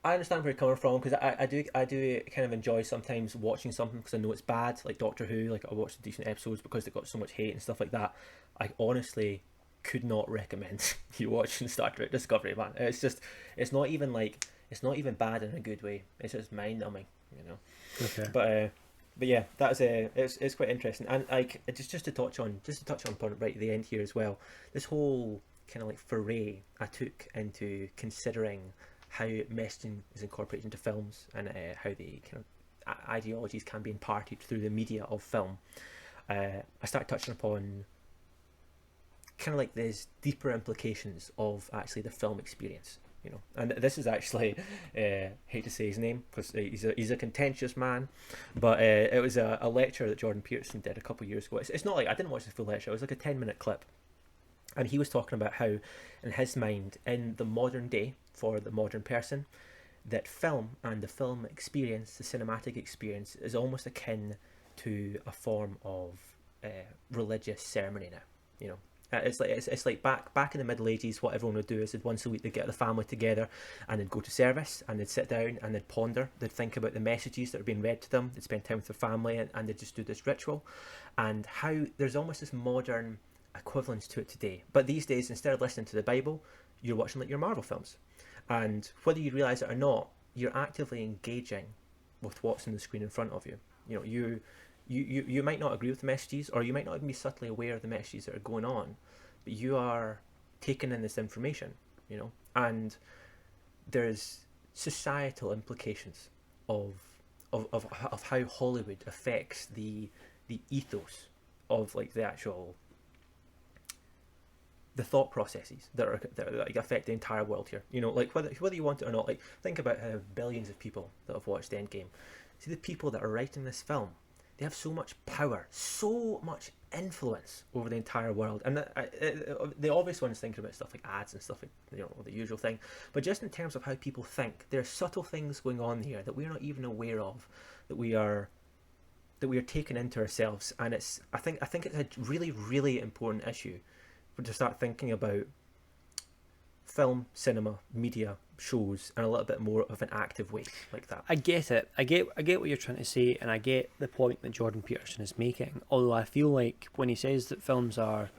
understand where you're coming from, because I do kind of enjoy sometimes watching something because I know it's bad, like Doctor Who. Like I watched the decent episodes because they got so much hate and stuff like that. I honestly could not recommend you watching Star Trek Discovery, man. It's not even bad in a good way. It's just mind numbing, you know. Okay. But yeah, that's it's quite interesting, and like just to touch on point right at the end here as well. This whole kind of like foray I took into considering how messaging is incorporated into films, and how the kind of ideologies can be imparted through the media of film. I started touching upon kind of like these deeper implications of actually the film experience, you know. And this is actually hate to say his name because he's a contentious man, but it was a lecture that Jordan Peterson did a couple of years ago. It's not like I didn't watch the full lecture. It was like a 10-minute clip. And he was talking about how, in his mind, in the modern day, for the modern person, that film and the film experience, the cinematic experience, is almost akin to a form of religious ceremony now. You know, it's like back in the Middle Ages, what everyone would do is that once a week they'd get the family together and they'd go to service and they'd sit down and they'd ponder, they'd think about the messages that are being read to them, they'd spend time with their family, and they'd just do this ritual. And how there's almost this modern equivalence to it today, but these days, instead of listening to the Bible, you're watching like your Marvel films, and whether you realize it or not, you're actively engaging with what's on the screen in front of you. You know, you might not agree with the messages, or you might not even be subtly aware of the messages that are going on, but you are taking in this information, you know. And there's societal implications of how Hollywood affects the ethos of like the actual the thought processes that like, affect the entire world here. You know, like whether you want it or not, like think about how billions of people that have watched Endgame. See, the people that are writing this film, they have so much power, so much influence over the entire world. And the obvious one is thinking about stuff like ads and stuff like, you know, the usual thing. But just in terms of how people think, there are subtle things going on here that we're not even aware of, that we are taking into ourselves. And I think it's a really, really important issue to start thinking about film, cinema, media, shows in a little bit more of an active way like that. I get it. I get what you're trying to say, and I get the point that Jordan Peterson is making. Although I feel like when he says that films are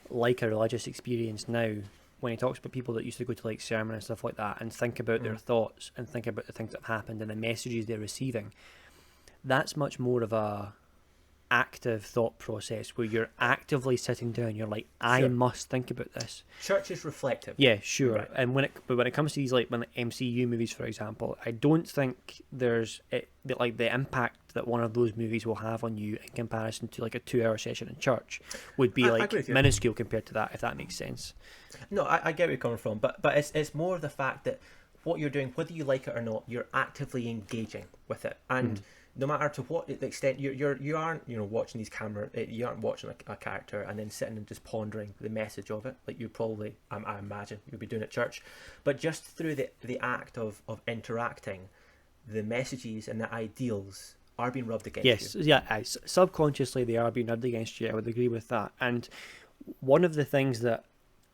like a religious experience now, when he talks about people that used to go to like sermon and stuff like that and think about their thoughts and think about the things that have happened and the messages they're receiving, that's much more of a active thought process where you're actively sitting down. You're like, I must think about this. Church is reflective. Yeah, sure. Right. And when it comes to these like MCU movies, for example, I don't think there's the impact that one of those movies will have on you in comparison to like a 2-hour session in church would be minuscule compared to that, if that makes sense. No, I get where you're coming from, but it's more the fact that what you're doing, whether you like it or not, you're actively engaging with it, and no matter to what extent you aren't watching these you aren't watching a character and then sitting and just pondering the message of it like you probably I imagine you'll be doing at church, but just through the act of interacting, the messages and the ideals are being rubbed against you. Subconsciously they are being rubbed against you. I would agree with that. And one of the things that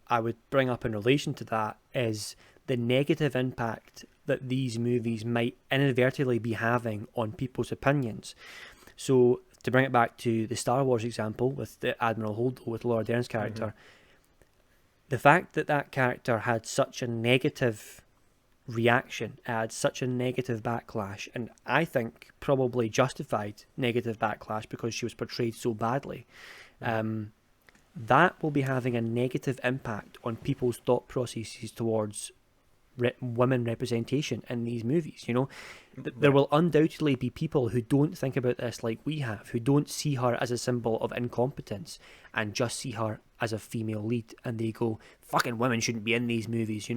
I would bring up in relation to that is the negative impact that these movies might inadvertently be having on people's opinions. So to bring it back to the Star Wars example with the Admiral Holdo, with Laura Dern's character, the fact that character had such a negative reaction, had such a negative backlash, and I think probably justified negative backlash because she was portrayed so badly, that will be having a negative impact on people's thought processes towards women representation in these movies. There will undoubtedly be people who don't think about this like we have, who don't see her as a symbol of incompetence and just see her as a female lead, and they go, fucking women shouldn't be in these movies.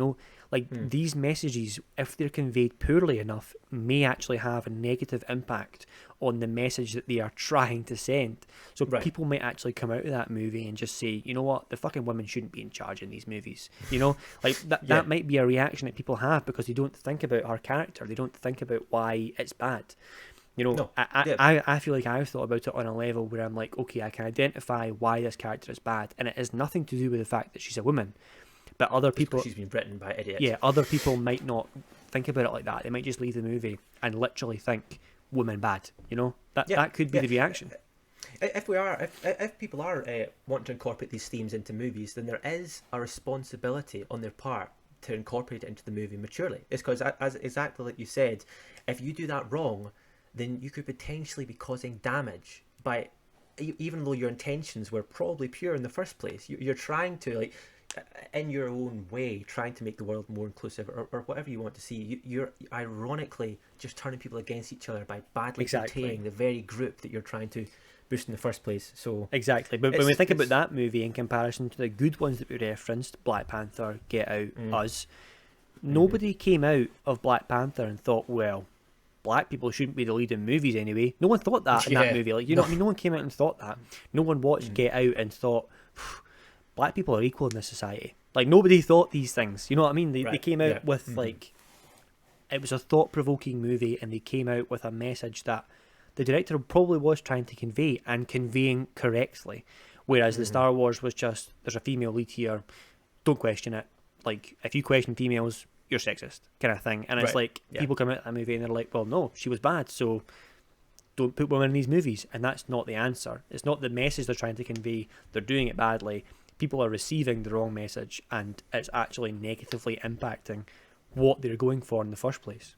These messages, if they're conveyed poorly enough, may actually have a negative impact on the message that they are trying to send. So people might actually come out of that movie and just say, you know what, the fucking women shouldn't be in charge in these movies. That might be a reaction that people have because they don't think about her character. They don't think about why it's bad. I feel like I've thought about it on a level where I'm like, okay, I can identify why this character is bad, and it has nothing to do with the fact that she's a woman. But other people, she's been written by idiots. Yeah, other people might not think about it like that. They might just leave the movie and literally think woman bad. That could be the reaction. If people are wanting to incorporate these themes into movies, then there is a responsibility on their part to incorporate it into the movie maturely. It's because, as exactly like you said, if you do that wrong, then you could potentially be causing damage by, even though your intentions were probably pure in the first place. You're trying to, in your own way, trying to make the world more inclusive, or whatever you want to see. You're ironically just turning people against each other by badly portraying the very group that you're trying to boost in the first place. So exactly. But when we think about that movie in comparison to the good ones that we referenced, Black Panther, Get Out, Us, nobody came out of Black Panther and thought, well, black people shouldn't be the lead in movies anyway. No one thought that in that movie. Know what I mean? No one came out and thought that. No one watched Get Out and thought, black people are equal in this society. Nobody thought these things. You know what I mean? They came out with it was a thought-provoking movie, and they came out with a message that the director probably was trying to convey and conveying correctly. Whereas the Star Wars was just, there's a female lead here, don't question it. If you question females, you're sexist, kind of thing. And it's people come out of that movie and they're like, well, no, she was bad, so don't put women in these movies. And that's not the answer. It's not the message they're trying to convey. They're doing it badly. People are receiving the wrong message, and it's actually negatively impacting what they're going for in the first place.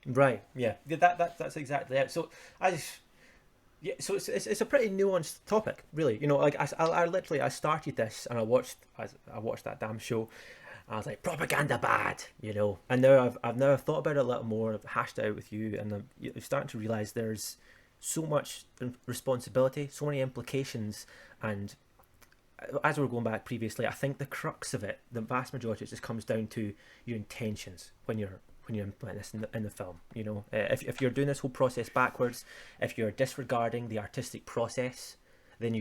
Right. Yeah. That's exactly it. So so it's a pretty nuanced topic, really. I started this and I watched that damn show. I was like, propaganda bad, And now I've now thought about it a little more. I've hashed it out with you, and I'm starting to realise there's so much responsibility, so many implications, and as we were going back previously, I think the crux of it, the vast majority, it just comes down to your intentions when you're implementing this in the film. If you're doing this whole process backwards, if you're disregarding the artistic process, then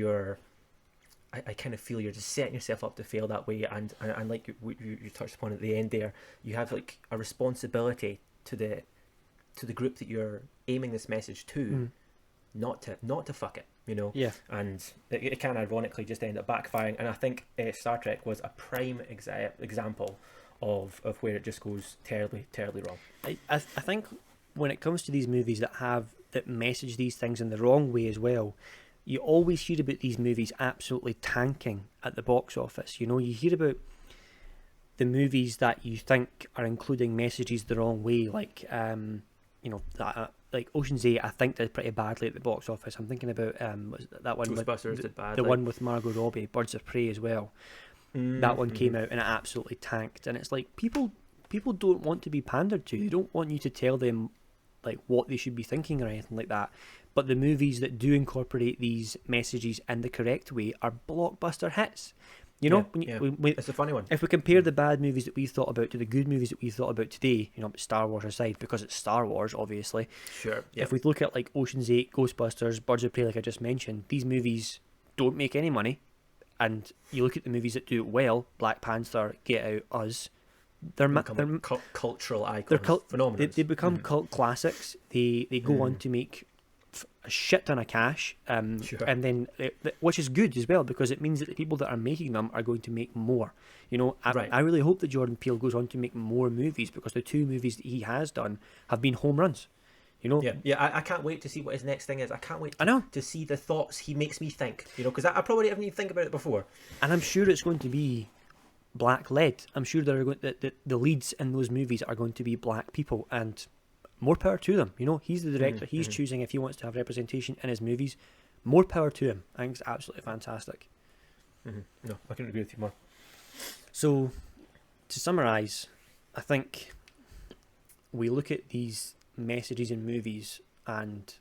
I kind of feel you're just setting yourself up to fail that way. And like you touched upon at the end there, you have a responsibility to the group that you're aiming this message to, not to fuck it. Yeah. And it can ironically just end up backfiring. And I think Star Trek was a prime example of where it just goes terribly, terribly wrong. I think when it comes to these movies that message these things in the wrong way as well, you always hear about these movies absolutely tanking at the box office. You hear about the movies that you think are including messages the wrong way, like Ocean's 8, I think did pretty badly at the box office. I'm thinking about that one Ghostbusters did badly. the one with Margot Robbie, Birds of Prey as well. That one came out and it absolutely tanked. And it's like people don't want to be pandered to. They don't want you to tell them like what they should be thinking or anything like that. But the movies that do incorporate these messages in the correct way are blockbuster hits. You know, it's a funny one. If we compare the bad movies that we thought about to the good movies that we thought about today, you know, Star Wars aside, because it's Star Wars, obviously. Sure. Yep. If we look at like Ocean's 8, Ghostbusters, Birds of Prey, like I just mentioned, these movies don't make any money. And you look at the movies that do it well, Black Panther, Get Out, Us, they're cultural icons, phenomenal. They become cult classics. They go on to make a shit ton of cash, Sure. and then which is good as well, because it means that the people that are making them are going to make more. You know, I really hope that Jordan Peele goes on to make more movies, because the 2 movies that he has done have been home runs. You know, I can't wait to see what his next thing is. I can't wait to see the thoughts he makes me think. You know, because I probably didn't even think about it before. And I'm sure it's going to be black led. I'm sure that the leads in those movies are going to be black people, and more power to them. You know, he's the director. He's choosing if he wants to have representation in his movies. More power to him. I think it's absolutely fantastic. No, I couldn't agree with you more. So, to summarise, I think we look at these messages in movies, and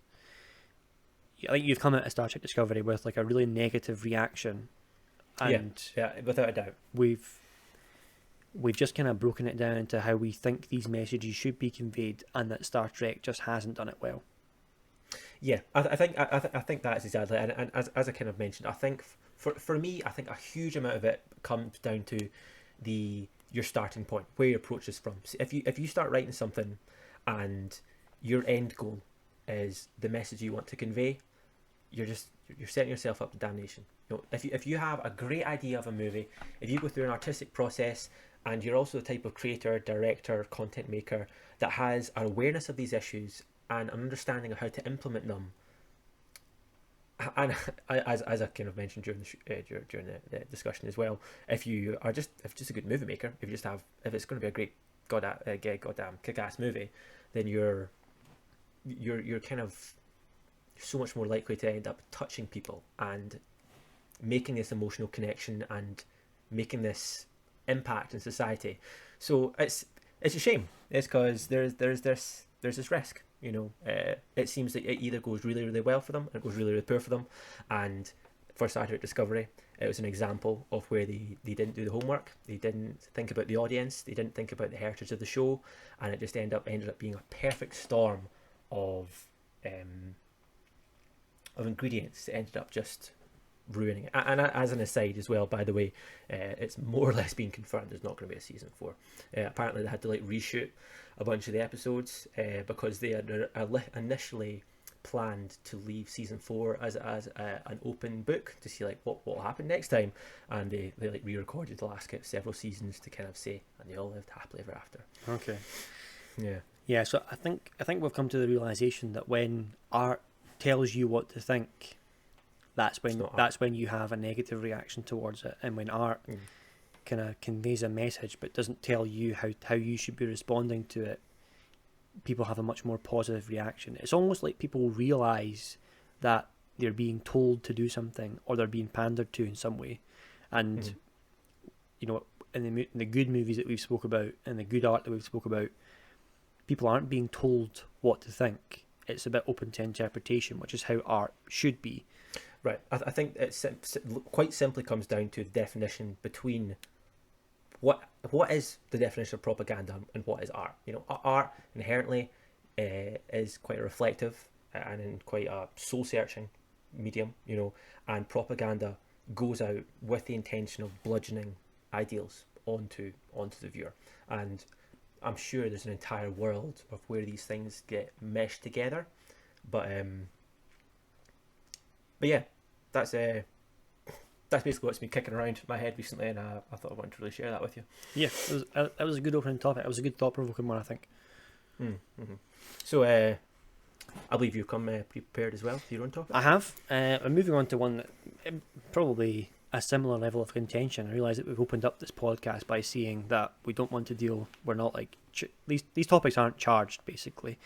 I think you've come out of Star Trek Discovery with like a really negative reaction, and yeah, without a doubt, we've just kind of broken it down into how we think these messages should be conveyed, and that Star Trek just hasn't done it well. Yeah, I think that's exactly, and as I kind of mentioned, I think for me, I think a huge amount of it comes down to your starting point, where your approach is from. So if you start writing something and your end goal is the message you want to convey, you're setting yourself up to damnation. You know, if you have a great idea of a movie, if you go through an artistic process, and you're also the type of creator, director, content maker that has an awareness of these issues and an understanding of how to implement them, and as I kind of mentioned during the discussion as well, if just a good movie maker, if it's going to be a great goddamn kick-ass movie, then you're kind of so much more likely to end up touching people and making this emotional connection and making this impact in society. So it's a shame. It's because there's this risk. You know, it seems that it either goes really, really well for them, or it goes really, really poor for them. And for Star Trek Discovery, it was an example of where they didn't do the homework. They didn't think about the audience. They didn't think about the heritage of the show, and it just ended up being a perfect storm of ingredients that ended up just ruining it. And as an aside as well, by the way, it's more or less been confirmed there's not going to be a season 4. Apparently they had to reshoot a bunch of the episodes because they had initially planned to leave season 4 as an open book to see like what will happen next time, and they re-recorded the last several seasons to kind of say, and they all lived happily ever after. Okay. Yeah. So I think we've come to the realization that when art tells you what to think, that's when you have a negative reaction towards it. And when art kind of conveys a message but doesn't tell you how you should be responding to it, people have a much more positive reaction. It's almost like people realize that they're being told to do something, or they're being pandered to in some way. And you know, in the good movies that we've spoke about and the good art that we've spoke about, people aren't being told what to think. It's a bit open to interpretation, which is how art should be. Right. I think it quite simply comes down to the definition between what is the definition of propaganda and what is art. You know, art inherently is quite a reflective and quite a soul-searching medium. You know, and propaganda goes out with the intention of bludgeoning ideals onto the viewer. And I'm sure there's an entire world of where these things get meshed together, but yeah, that's basically what's been kicking around my head recently, and I thought I wanted to really share that with you. Yeah, that was a good opening topic. It was a good thought-provoking one, I think. So I believe you've come prepared as well for your own topic. I have. I'm moving on to one that probably a similar level of contention. I realise that we've opened up this podcast by saying that we don't want to deal. We're not like these topics aren't charged. Basically,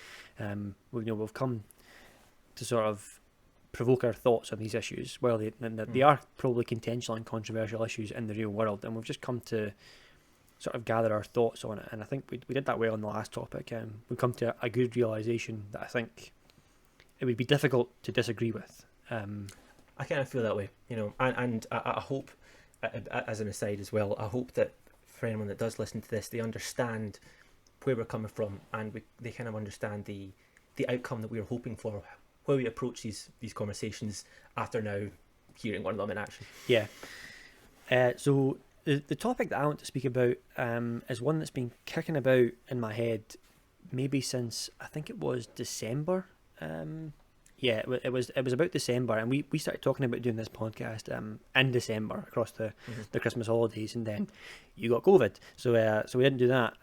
we've come to sort of provoke our thoughts on these issues. Well, they are probably contentious and controversial issues in the real world, and we've just come to sort of gather our thoughts on it. And I think we did that well on the last topic. We've come to a good realisation that I think it would be difficult to disagree with. I kind of feel that way, and I hope, as an aside as well, I hope that for anyone that does listen to this, they understand where we're coming from, and they kind of understand the outcome that we are hoping for, where we approach these conversations after now hearing one of them in action. Yeah. So the topic that I want to speak about is one that's been kicking about in my head maybe since, I think it was December. Yeah, it was about December, and we started talking about doing this podcast in December across the Christmas holidays, and then you got COVID, so we didn't do that.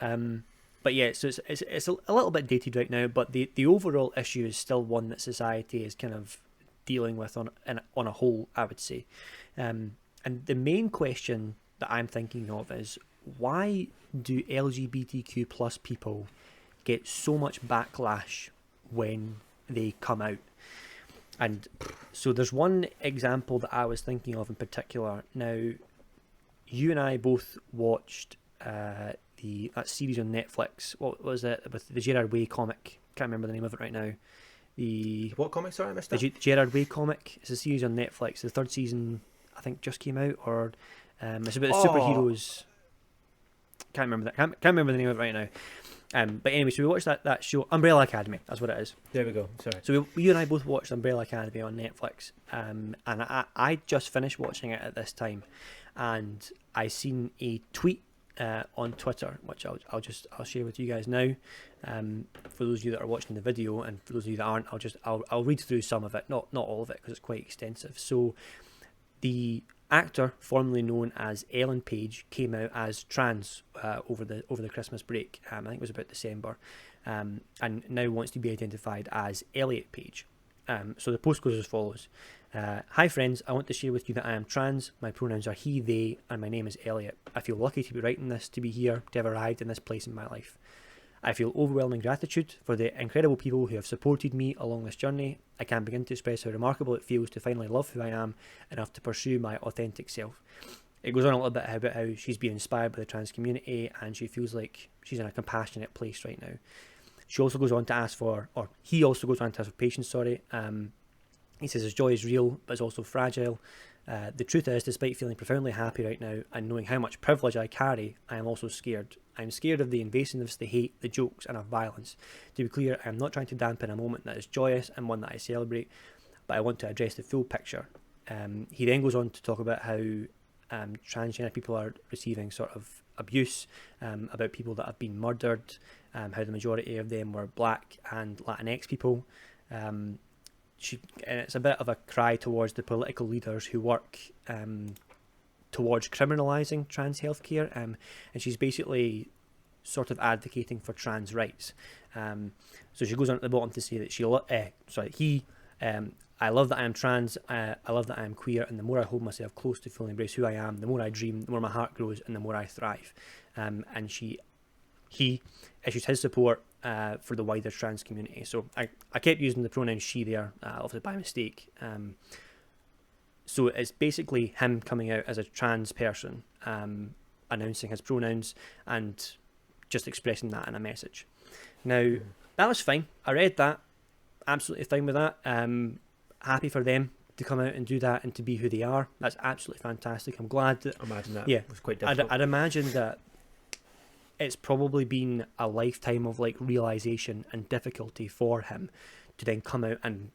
But yeah, so it's a little bit dated right now, but the overall issue is still one that society is kind of dealing with on a whole, I would say. And the main question that I'm thinking of is, why do LGBTQ plus people get so much backlash when they come out? And so there's one example that I was thinking of in particular. Now, you and I both watched that series on Netflix. What was it? With the Gerard Way comic. Can't remember the name of it right now. What comic? Sorry, I missed that. The Gerard Way comic. It's a series on Netflix. The third season, I think, just came out. Or it's about the superheroes. Can't remember that. Can't remember the name of it right now. But anyway, so we watched that show, Umbrella Academy. That's what it is. There we go. Sorry. So you and I both watched Umbrella Academy on Netflix, and I just finished watching it at this time, and I seen a tweet on Twitter, which I'll share with you guys now. For those of you that are watching the video, and for those of you that aren't, I'll read through some of it, not all of it, because it's quite extensive. So the actor formerly known as Elliot Page came out as trans over the Christmas break. I think it was about December, and now wants to be identified as Elliot Page. So the post goes as follows. Hi friends, I want to share with you that I am trans. My pronouns are he, they, and my name is Elliot. I feel lucky to be writing this, to be here, to have arrived in this place in my life. I feel overwhelming gratitude for the incredible people who have supported me along this journey. I can't begin to express how remarkable it feels to finally love who I am enough to pursue my authentic self. It goes on a little bit about how she's been inspired by the trans community, and she feels like she's in a compassionate place right now. She also goes on to ask for, or he also goes on to ask for patience, He says his joy is real, but it's also fragile. The truth is, despite feeling profoundly happy right now and knowing how much privilege I carry, I am also scared. I'm scared of the invasiveness, the hate, the jokes, and of violence. To be clear, I am not trying to dampen a moment that is joyous and one that I celebrate, but I want to address the full picture. He then goes on to talk about how transgender people are receiving sort of abuse, about people that have been murdered, how the majority of them were Black and Latinx people. And it's a bit of a cry towards the political leaders who work towards criminalising trans healthcare, and she's basically sort of advocating for trans rights. So she goes on at the bottom to say that I love that I am trans, I love that I am queer, and the more I hold myself close to fully embrace who I am, the more I dream, the more my heart grows, and the more I thrive. And he issues his support for the wider trans community. So I kept using the pronoun she there, obviously by mistake. So it's basically him coming out as a trans person, announcing his pronouns and just expressing that in a message. Now, that was fine. I read that. Absolutely fine with that. Happy for them to come out and do that and to be who they are. That's absolutely fantastic. I'm glad that... Imagine that. Yeah, was quite difficult. I'd imagine that it's probably been a lifetime of realization and difficulty for him to then come out and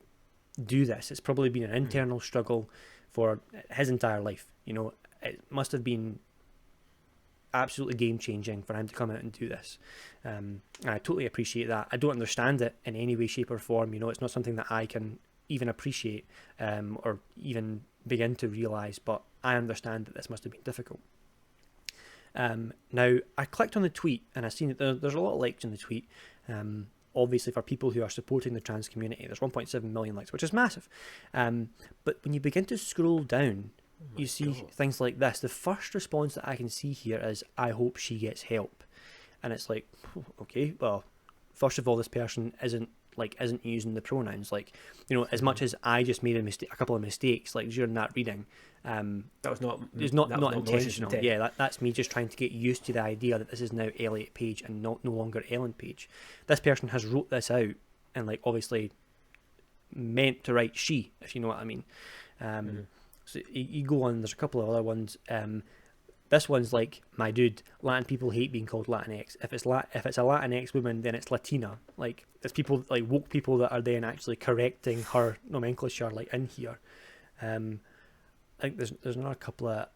do this. It's probably been an internal struggle for his entire life. It must have been absolutely game changing for him to come out and do this. And I totally appreciate that. I don't understand it in any way, shape or form. It's not something that I can even appreciate or even begin to realize, but I understand that this must have been difficult. Now, I clicked on the tweet and I've seen that there's a lot of likes in the tweet. Obviously, for people who are supporting the trans community, there's 1.7 million likes, which is massive. But when you begin to scroll down, you see God. things like this, the first response that I can see here is, I hope she gets help. And it's like, okay, well, first of all, this person isn't using the pronouns. Like, you know, as much as I just made a couple of mistakes, like during that reading, That was not. it's That was not malicious intentional. intent. Yeah, that's me just trying to get used to the idea that this is now Elliot Page and no longer Ellen Page. This person has wrote this out and like obviously meant to write she, if you know what I mean. So you go on. There's a couple of other ones. This one's like, my dude, Latin people hate being called Latinx. If it's a Latinx woman, then it's Latina. Like, there's people, like woke people, that are then actually correcting her nomenclature, like in here. I think there's another couple of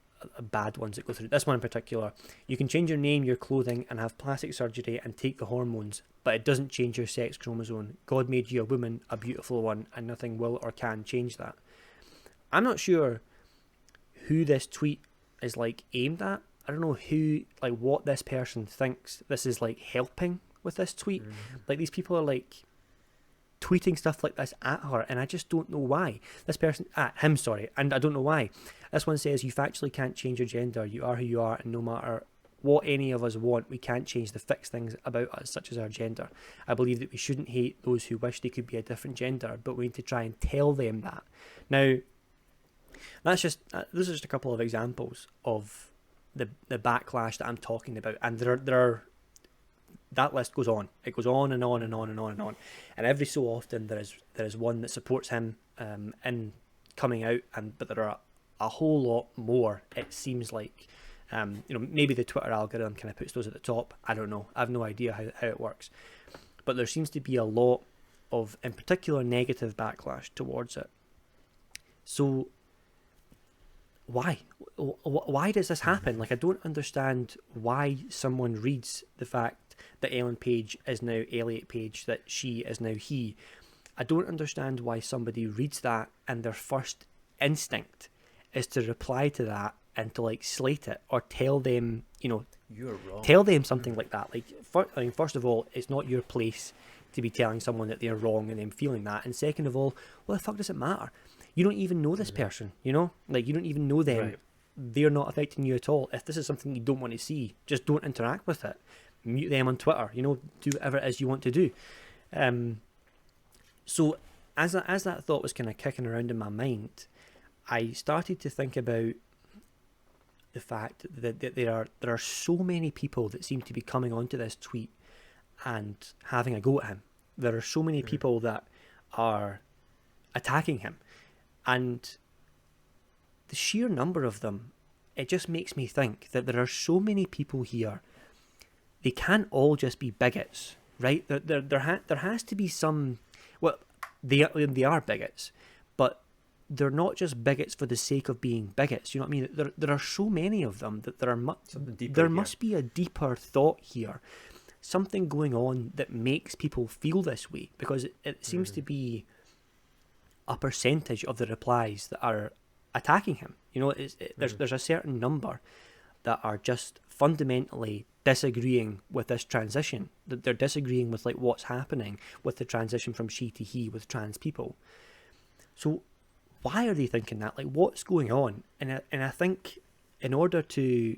bad ones that go through. This one in particular, you can change your name, your clothing, and have plastic surgery and take the hormones, but it doesn't change your sex chromosome. God made you a woman, a beautiful one, and nothing will or can change that. I'm not sure who this tweet is like aimed at. I don't know who, like, what this person thinks this is like helping with this tweet. Like, these people are like tweeting stuff like this at her, and I just don't know why. This person, at him, sorry, and I don't know why. This one says, you factually can't change your gender. You are who you are, and no matter what any of us want, we can't change the fixed things about us, such as our gender. I believe that we shouldn't hate those who wish they could be a different gender, but we need to try and tell them that. Now, those are just a couple of examples of the backlash that I'm talking about, and there are that list goes on. It goes on and on and on and on and on, and every so often there is one that supports him in coming out, but there are a whole lot more. It seems like, maybe the Twitter algorithm kind of puts those at the top. I don't know. I have no idea how it works, but there seems to be a lot of, in particular, negative backlash towards it. So why does this happen? Like, I don't understand why someone reads the fact that Ellen Page is now Elliot Page, that she is now he. I don't understand why somebody reads that and their first instinct is to reply to that and to like slate it or tell them, you're wrong. Tell them something like that. Like, first of all, it's not your place to be telling someone that they're wrong and them feeling that. And second of all, what the fuck does it matter? You don't even know this person, Like, you don't even know them. Right. They're not affecting you at all. If this is something you don't want to see, just don't interact with it. Mute them on Twitter, do whatever it is you want to do. So as that thought was kind of kicking around in my mind, I started to think about the fact that there are so many people that seem to be coming onto this tweet and having a go at him. There are so many people that are attacking him, and the sheer number of them, it just makes me think that there are so many people here. They can't all just be bigots, right? There has to be some. Well, they are bigots, but they're not just bigots for the sake of being bigots. You know what I mean? There are so many of them that there must be a deeper thought here, something going on that makes people feel this way, because it seems to be a percentage of the replies that are attacking him. There's a certain number that are just fundamentally disagreeing with this transition, that they're disagreeing with like what's happening with the transition from she to he with trans people. So why are they thinking that? Like, what's going on? And I think in order to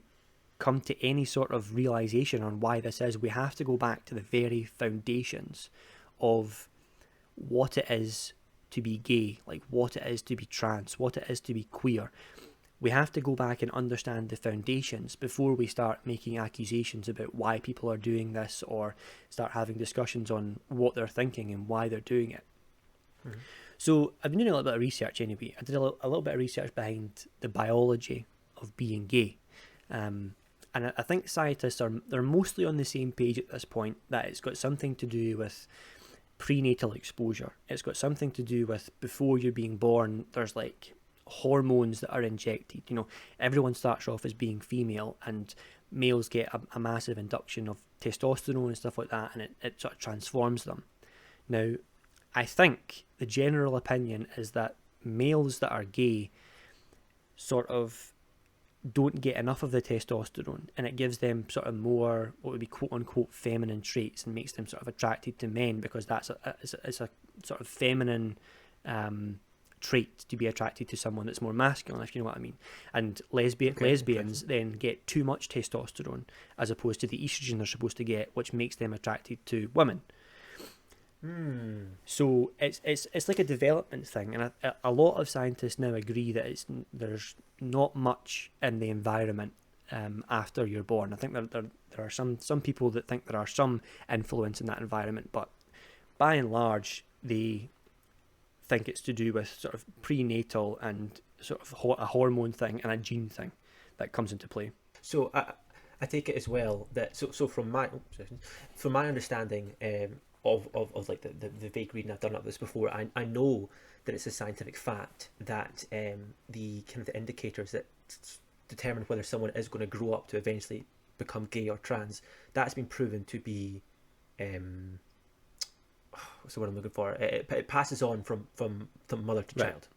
come to any sort of realization on why this is, we have to go back to the very foundations of what it is to be gay, like what it is to be trans, what it is to be queer. We have to go back and understand the foundations before we start making accusations about why people are doing this, or start having discussions on what they're thinking and why they're doing it. So I've been doing a little bit of research anyway. I did a little bit of research behind the biology of being gay. And I think scientists they're mostly on the same page at this point, that it's got something to do with prenatal exposure. It's got something to do with before you're being born, there's like hormones that are injected. Everyone starts off as being female, and males get a massive induction of testosterone and stuff like that, and it sort of transforms them. Now, I think the general opinion is that males that are gay sort of don't get enough of the testosterone, and it gives them sort of more what would be quote unquote feminine traits, and makes them sort of attracted to men, because that's a sort of feminine trait to be attracted to someone that's more masculine, if you know what I mean. And lesbians then get too much testosterone as opposed to the estrogen they're supposed to get, which makes them attracted to women. So it's like a development thing, and a lot of scientists now agree that there's not much in the environment after you're born. I think there are some people that think there are some influence in that environment, but by and large they think it's to do with sort of prenatal and sort of a hormone thing and a gene thing that comes into play. So I take it as well that so from my understanding of like the vague reading I've done of this before, I know that it's a scientific fact that the kind of the indicators that determine whether someone is going to grow up to eventually become gay or trans, that's been proven to be what's the word I'm looking for? It passes on from mother to child.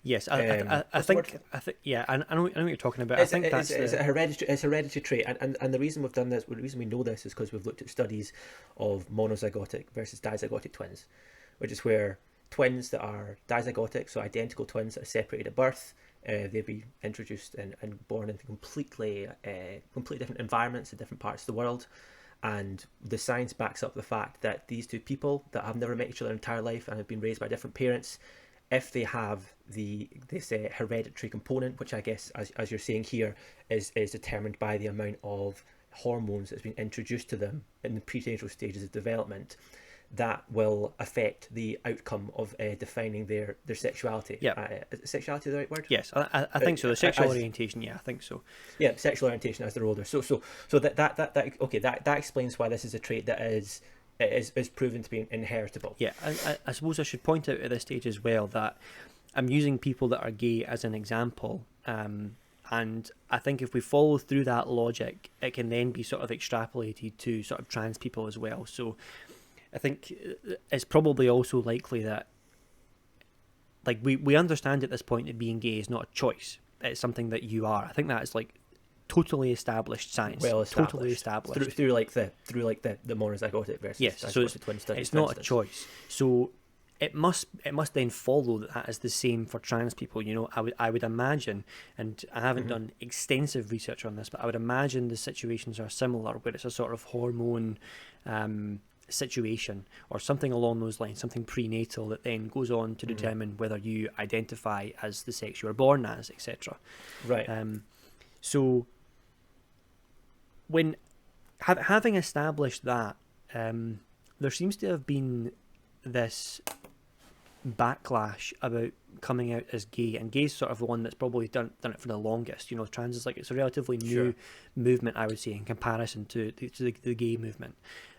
Yes, I think yeah, I know what you're talking about. It's a hereditary trait, and the reason we've done this, the reason we know this, is because we've looked at studies of monozygotic versus dizygotic twins, which is where twins that are dizygotic, so identical twins that are separated at birth, they'll be introduced and born into completely different environments in different parts of the world. And the science backs up the fact that these two people that have never met each other their entire life and have been raised by different parents, if they have this hereditary component, which I guess, as you're saying here, is determined by the amount of hormones that's been introduced to them in the prenatal stages of development, that will affect the outcome of defining their sexuality. Yeah. Is sexuality the right word? Yes, I think so. The sexual orientation, yeah, I think so. Yeah, sexual orientation as they're older. So that explains why this is a trait that is proven to be inheritable. Yeah, I suppose I should point out at this stage as well that I'm using people that are gay as an example, and I think if we follow through that logic, it can then be sort of extrapolated to sort of trans people as well. So I think it's probably also likely that, like, we understand at this point that being gay is not a choice. It's something that you are. I think that is like totally established science. Well established. Totally established. Through the monozygotic versus dizygotic twin studies. It's not a choice. So it must then follow that is the same for trans people. You know, I would imagine, and I haven't done extensive research on this, but I would imagine the situations are similar, where it's a sort of hormone situation or something along those lines, something prenatal that then goes on to determine whether you identify as the sex you were born as, etc. Right. So when having established that, there seems to have been this backlash about coming out as gay, and gay's sort of the one that's probably done it for the longest. You know, trans is like, it's a relatively new movement, I would say, in comparison to the gay movement.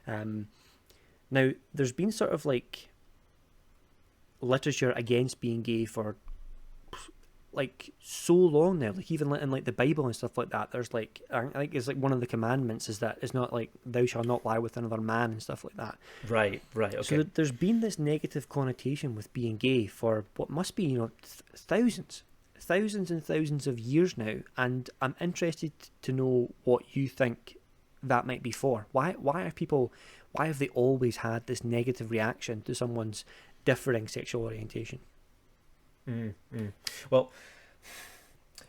Now, there's been sort of like literature against being gay for like so long now, like even in like the Bible and stuff like that. There's like, I think it's like one of the commandments is that it's not like thou shalt not lie with another man and stuff like that. Right, okay. So there's been this negative connotation with being gay for what must be, you know, thousands and thousands of years now, and I'm interested to know what you think that might be for. Why have they always had this negative reaction to someone's differing sexual orientation? Well,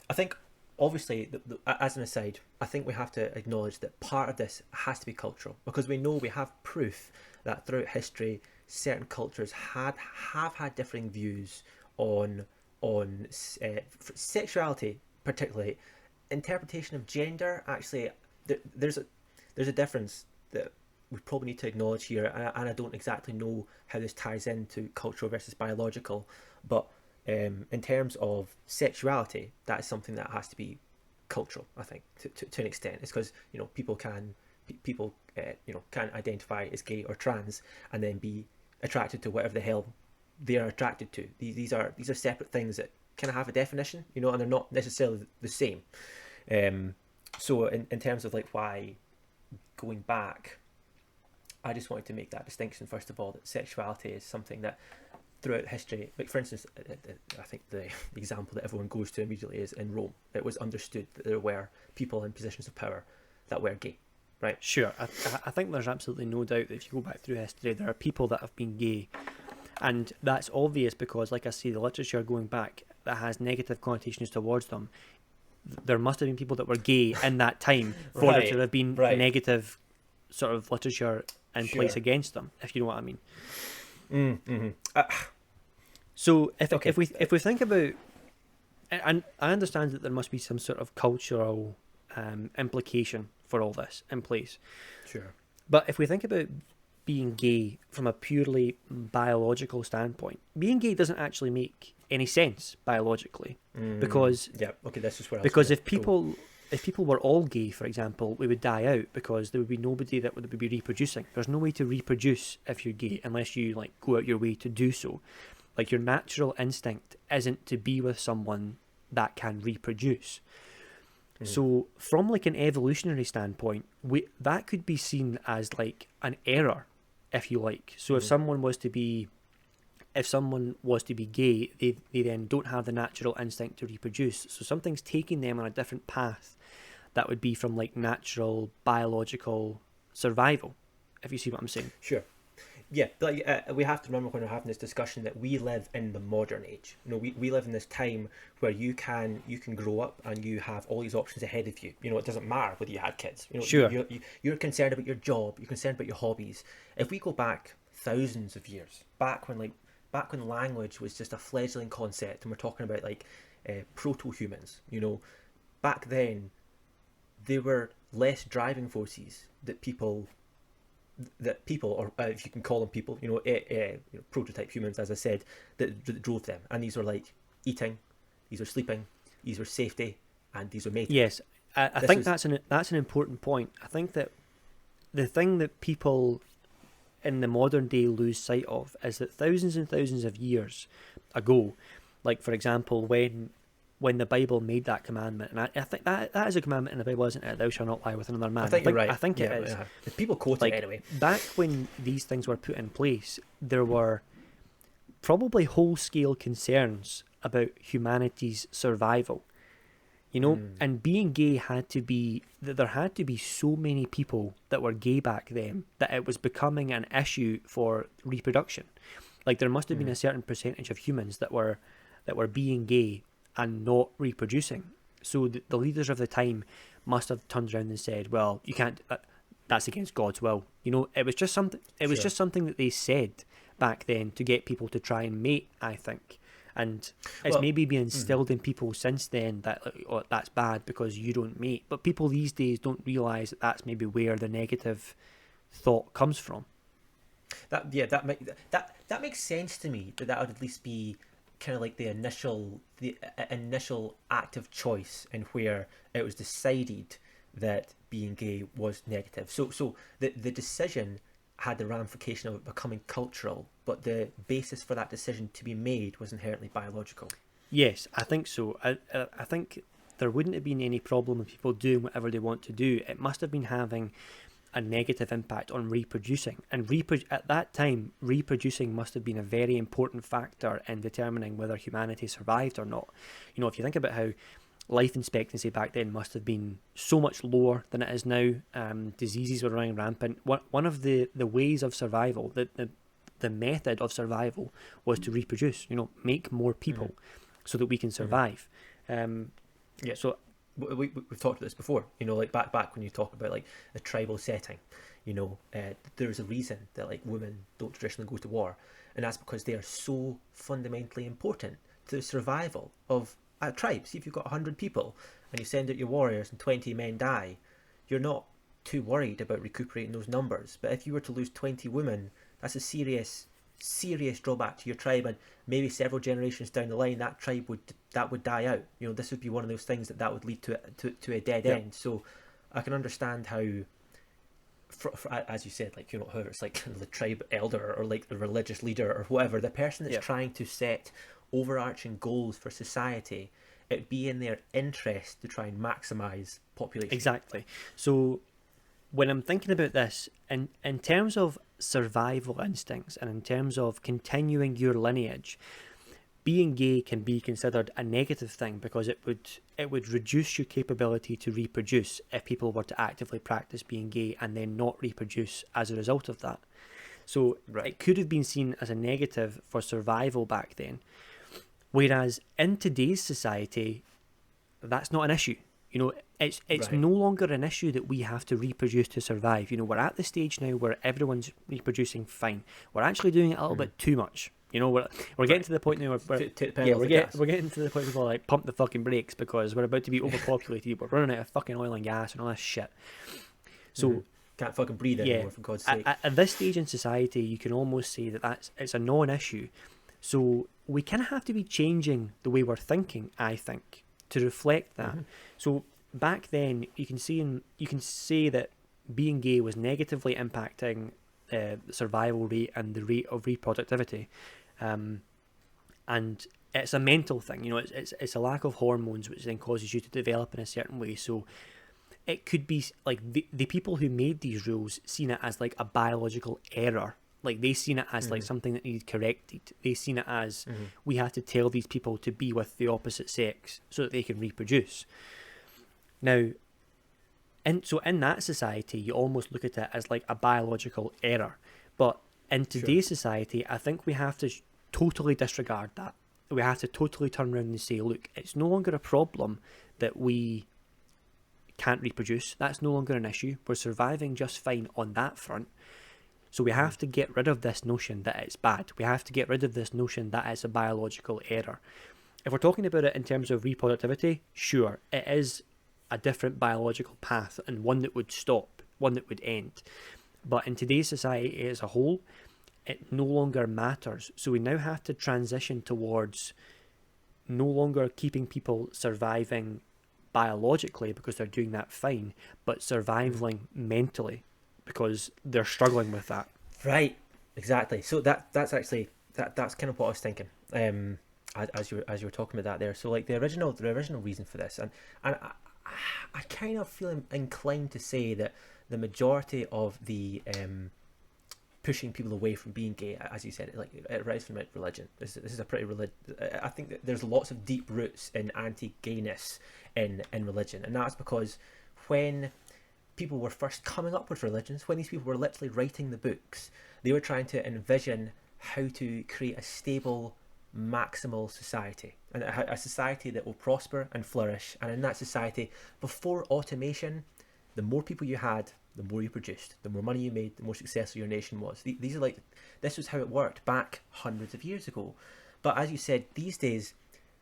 I think obviously, as an aside, I think we have to acknowledge that part of this has to be cultural, because we know we have proof that throughout history certain cultures have had differing views on sexuality, particularly interpretation of gender. Actually, there's a difference that we probably need to acknowledge here, and I don't exactly know how this ties into cultural versus biological, but in terms of sexuality, that is something that has to be cultural, I think, to an extent. It's because, you know, people can identify as gay or trans and then be attracted to whatever the hell they are attracted to. These are separate things that kind of have a definition, you know, and they're not necessarily the same. So in terms of like why going back, I just wanted to make that distinction first of all, that sexuality is something that throughout history, like for instance, I think the example that everyone goes to immediately is in Rome. It was understood that there were people in positions of power that were gay, right? Sure, I think there's absolutely no doubt that if you go back through history, there are people that have been gay, And that's obvious because, like I say, the literature going back that has negative connotations towards them, there must have been people that were gay in that time for there to have been negative sort of literature in place against them, if you know what I mean. So if we think about, and I understand that there must be some sort of cultural implication for all this in place. Sure. But if we think about being gay from a purely biological standpoint, being gay doesn't actually make any sense biologically, because this is where because if people were all gay, for example, we would die out because there would be nobody that would be reproducing. There's no way to reproduce if you're gay unless you like go out your way to do so. Like, your natural instinct isn't to be with someone that can reproduce. So from like an evolutionary standpoint, that could be seen as like an error, if you like. So if someone was to be gay, they then don't have the natural instinct to reproduce. So something's taking them on a different path that would be from like natural biological survival, if you see what I'm saying. Sure. Yeah, like, we have to remember when we're having this discussion that we live in the modern age. You know, we live in this time where you can grow up and you have all these options ahead of you. You know, it doesn't matter whether you had kids. You know, sure. You're concerned about your job. You're concerned about your hobbies. If we go back thousands of years, back when language was just a fledgling concept, and we're talking about like proto-humans. You know, back then there were less driving forces that people, or if you can call them people, you know, prototype humans, as I said, that drove them. And these were like eating, these were sleeping, these were safety, and these were mating. Yes, I think that's an important point. I think that the thing that people in the modern day lose sight of is that thousands and thousands of years ago, like for example, when the Bible made that commandment, and I think that is a commandment in the Bible, isn't it? Thou shalt not lie with another man. I think you're right. I think it is. Yeah. People quote like, it anyway. Back when these things were put in place, there were probably whole-scale concerns about humanity's survival. You know, and being gay there had to be so many people that were gay back then that it was becoming an issue for reproduction. Like, there must have been a certain percentage of humans that were being gay and not reproducing. So the leaders of the time must have turned around and said, well, you can't, that's against God's will. You know, it was just something just something that they said back then to get people to try and mate, I think. And it's maybe been instilled in people since then that that's bad because you don't mate. But people these days don't realise that that's maybe where the negative thought comes from. That makes sense to me. That would at least be kind of like the initial act of choice, and where it was decided that being gay was negative. So the decision had the ramification of it becoming cultural, but the basis for that decision to be made was inherently biological. Yes, I think so. I think there wouldn't have been any problem with people doing whatever they want to do. It must have been having a negative impact on reproducing. And at that time, reproducing must have been a very important factor in determining whether humanity survived or not. You know, if you think about how life expectancy back then must have been so much lower than it is now. Diseases were running rampant. One of the ways of survival, the method of survival, was to reproduce. You know, make more people so that we can survive. So we've talked about this before. You know, like back when you talk about like a tribal setting, you know, there's a reason that like women don't traditionally go to war, and that's because they are so fundamentally important to the survival of a tribe. See, if you've got 100 people and you send out your warriors and 20 men die, you're not too worried about recuperating those numbers. But if you were to lose 20 women, that's a serious drawback to your tribe, and maybe several generations down the line that tribe would die out. You know, this would be one of those things that would lead to a dead end. So I can understand how, as you said, like, you know, how it's like the tribe elder or like the religious leader or whatever, the person that's trying to set overarching goals for society, it'd be in their interest to try and maximize population. Exactly. So when I'm thinking about this, in terms of survival instincts and in terms of continuing your lineage, being gay can be considered a negative thing because it would reduce your capability to reproduce if people were to actively practice being gay and then not reproduce as a result of that. So Right. it could have been seen as a negative for survival back then. Whereas in today's society, that's not an issue. You know, it's Right. no longer an issue that we have to reproduce to survive. You know, we're at the stage now where everyone's reproducing fine. We're actually doing it a little bit too much. You know, we're getting to the point now where we're getting to the point where people are like, pump the fucking brakes because we're about to be overpopulated. We're running out of fucking oil and gas and all this shit. So can't fucking breathe anymore, for God's sake. At this stage in society, you can almost say that it's a non-issue. So we kind of have to be changing the way we're thinking, I think, to reflect that. So back then, you can say that being gay was negatively impacting the survival rate and the rate of reproductivity, and it's a mental thing. You know, it's a lack of hormones which then causes you to develop in a certain way. So it could be like the people who made these rules seen it as like a biological error. Like they seen it as like something that needed corrected. They seen it as we have to tell these people to be with the opposite sex so that they can reproduce. Now, so in that society, you almost look at it as like a biological error. But in today's society, I think we have to totally disregard that. We have to totally turn around and say, look, it's no longer a problem that we can't reproduce. That's no longer an issue. We're surviving just fine on that front. So we have to get rid of this notion that it's bad. We have to get rid of this notion that it's a biological error. If we're talking about it in terms of reproductivity, sure, it is a different biological path and one that would stop, one that would end. But in today's society as a whole, it no longer matters. So we now have to transition towards no longer keeping people surviving biologically because they're doing that fine, but surviving mentally because they're struggling with that. Right, exactly. So that's actually that's kind of what I was thinking. As you were talking about that there. So like the original reason for this, and I kind of feel inclined to say that the majority of the pushing people away from being gay, as you said, it arises from religion. This is a pretty I think that there's lots of deep roots in anti-gayness in religion, and that's because when people were first coming up with religions, when these people were literally writing the books, they were trying to envision how to create a stable, maximal society, and a society that will prosper and flourish. And in that society, before automation, the more people you had, the more you produced, the more money you made, the more successful your nation was. This was how it worked back hundreds of years ago. But as you said, these days,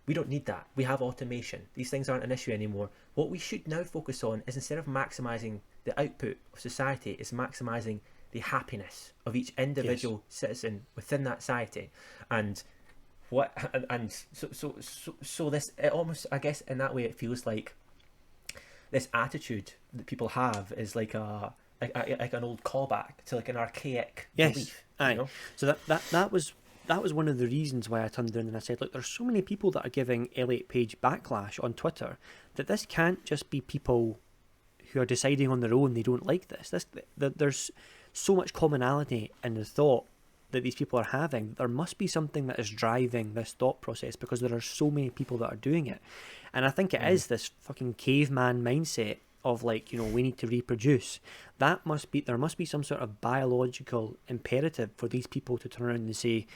we don't need that. We have automation. These things aren't an issue anymore. What we should now focus on is, instead of maximising the output of society, is maximising the happiness of each individual citizen within that society. And so this, it almost, I guess in that way, it feels like this attitude that people have is like an old callback to like an archaic belief. Aye. You know? So that was one of the reasons why I turned around and I said, look, there's so many people that are giving Elliot Page backlash on Twitter that this can't just be people who are deciding on their own they don't like this. There's so much commonality in the thought that these people are having. There must be something that is driving this thought process because there are so many people that are doing it. And I think it is this fucking caveman mindset of like, you know, we need to reproduce. There must be some sort of biological imperative for these people to turn around and say,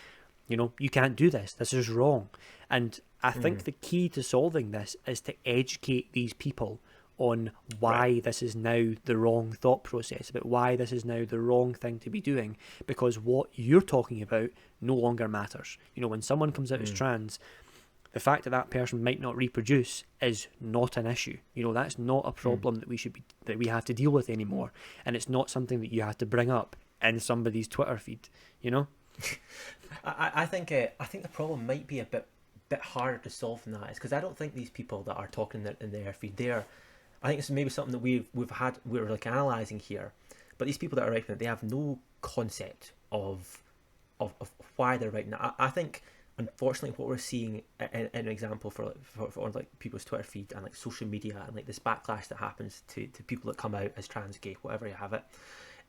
you know, you can't do this. This is wrong. And I think the key to solving this is to educate these people on why this is now the wrong thought process, about why this is now the wrong thing to be doing, because what you're talking about no longer matters. You know, when someone comes out as trans, the fact that that person might not reproduce is not an issue. You know, that's not a problem that we have to deal with anymore, and it's not something that you have to bring up in somebody's Twitter feed. You know, I think the problem might be a bit harder to solve than that, is because I don't think these people that are talking in their feed there, I think this is maybe something that we're like analysing here, but these people that are writing it, they have no concept of why they're writing it. I think, unfortunately, what we're seeing in an example for like people's Twitter feed and like social media and like this backlash that happens to people that come out as trans, gay, whatever you have it,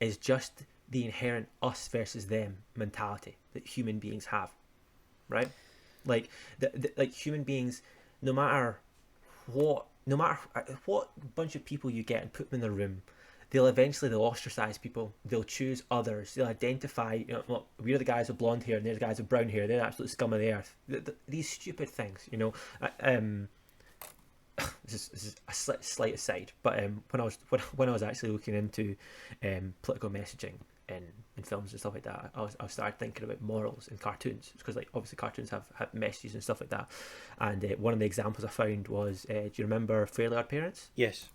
is just the inherent us versus them mentality that human beings have, right? Like like human beings, no matter what bunch of people you get and put them in a room, they'll ostracize people. They'll choose others. They'll identify, you know, look, we're the guys with blonde hair and they're the guys with brown hair. They're the absolute scum of the earth. These stupid things, you know. This is a slight aside, but when I was actually looking into political messaging in films and stuff like that, I started thinking about morals in cartoons, because like obviously cartoons have messages and stuff like that. And one of the examples I found was, do you remember Fairly Odd Parents? Yes.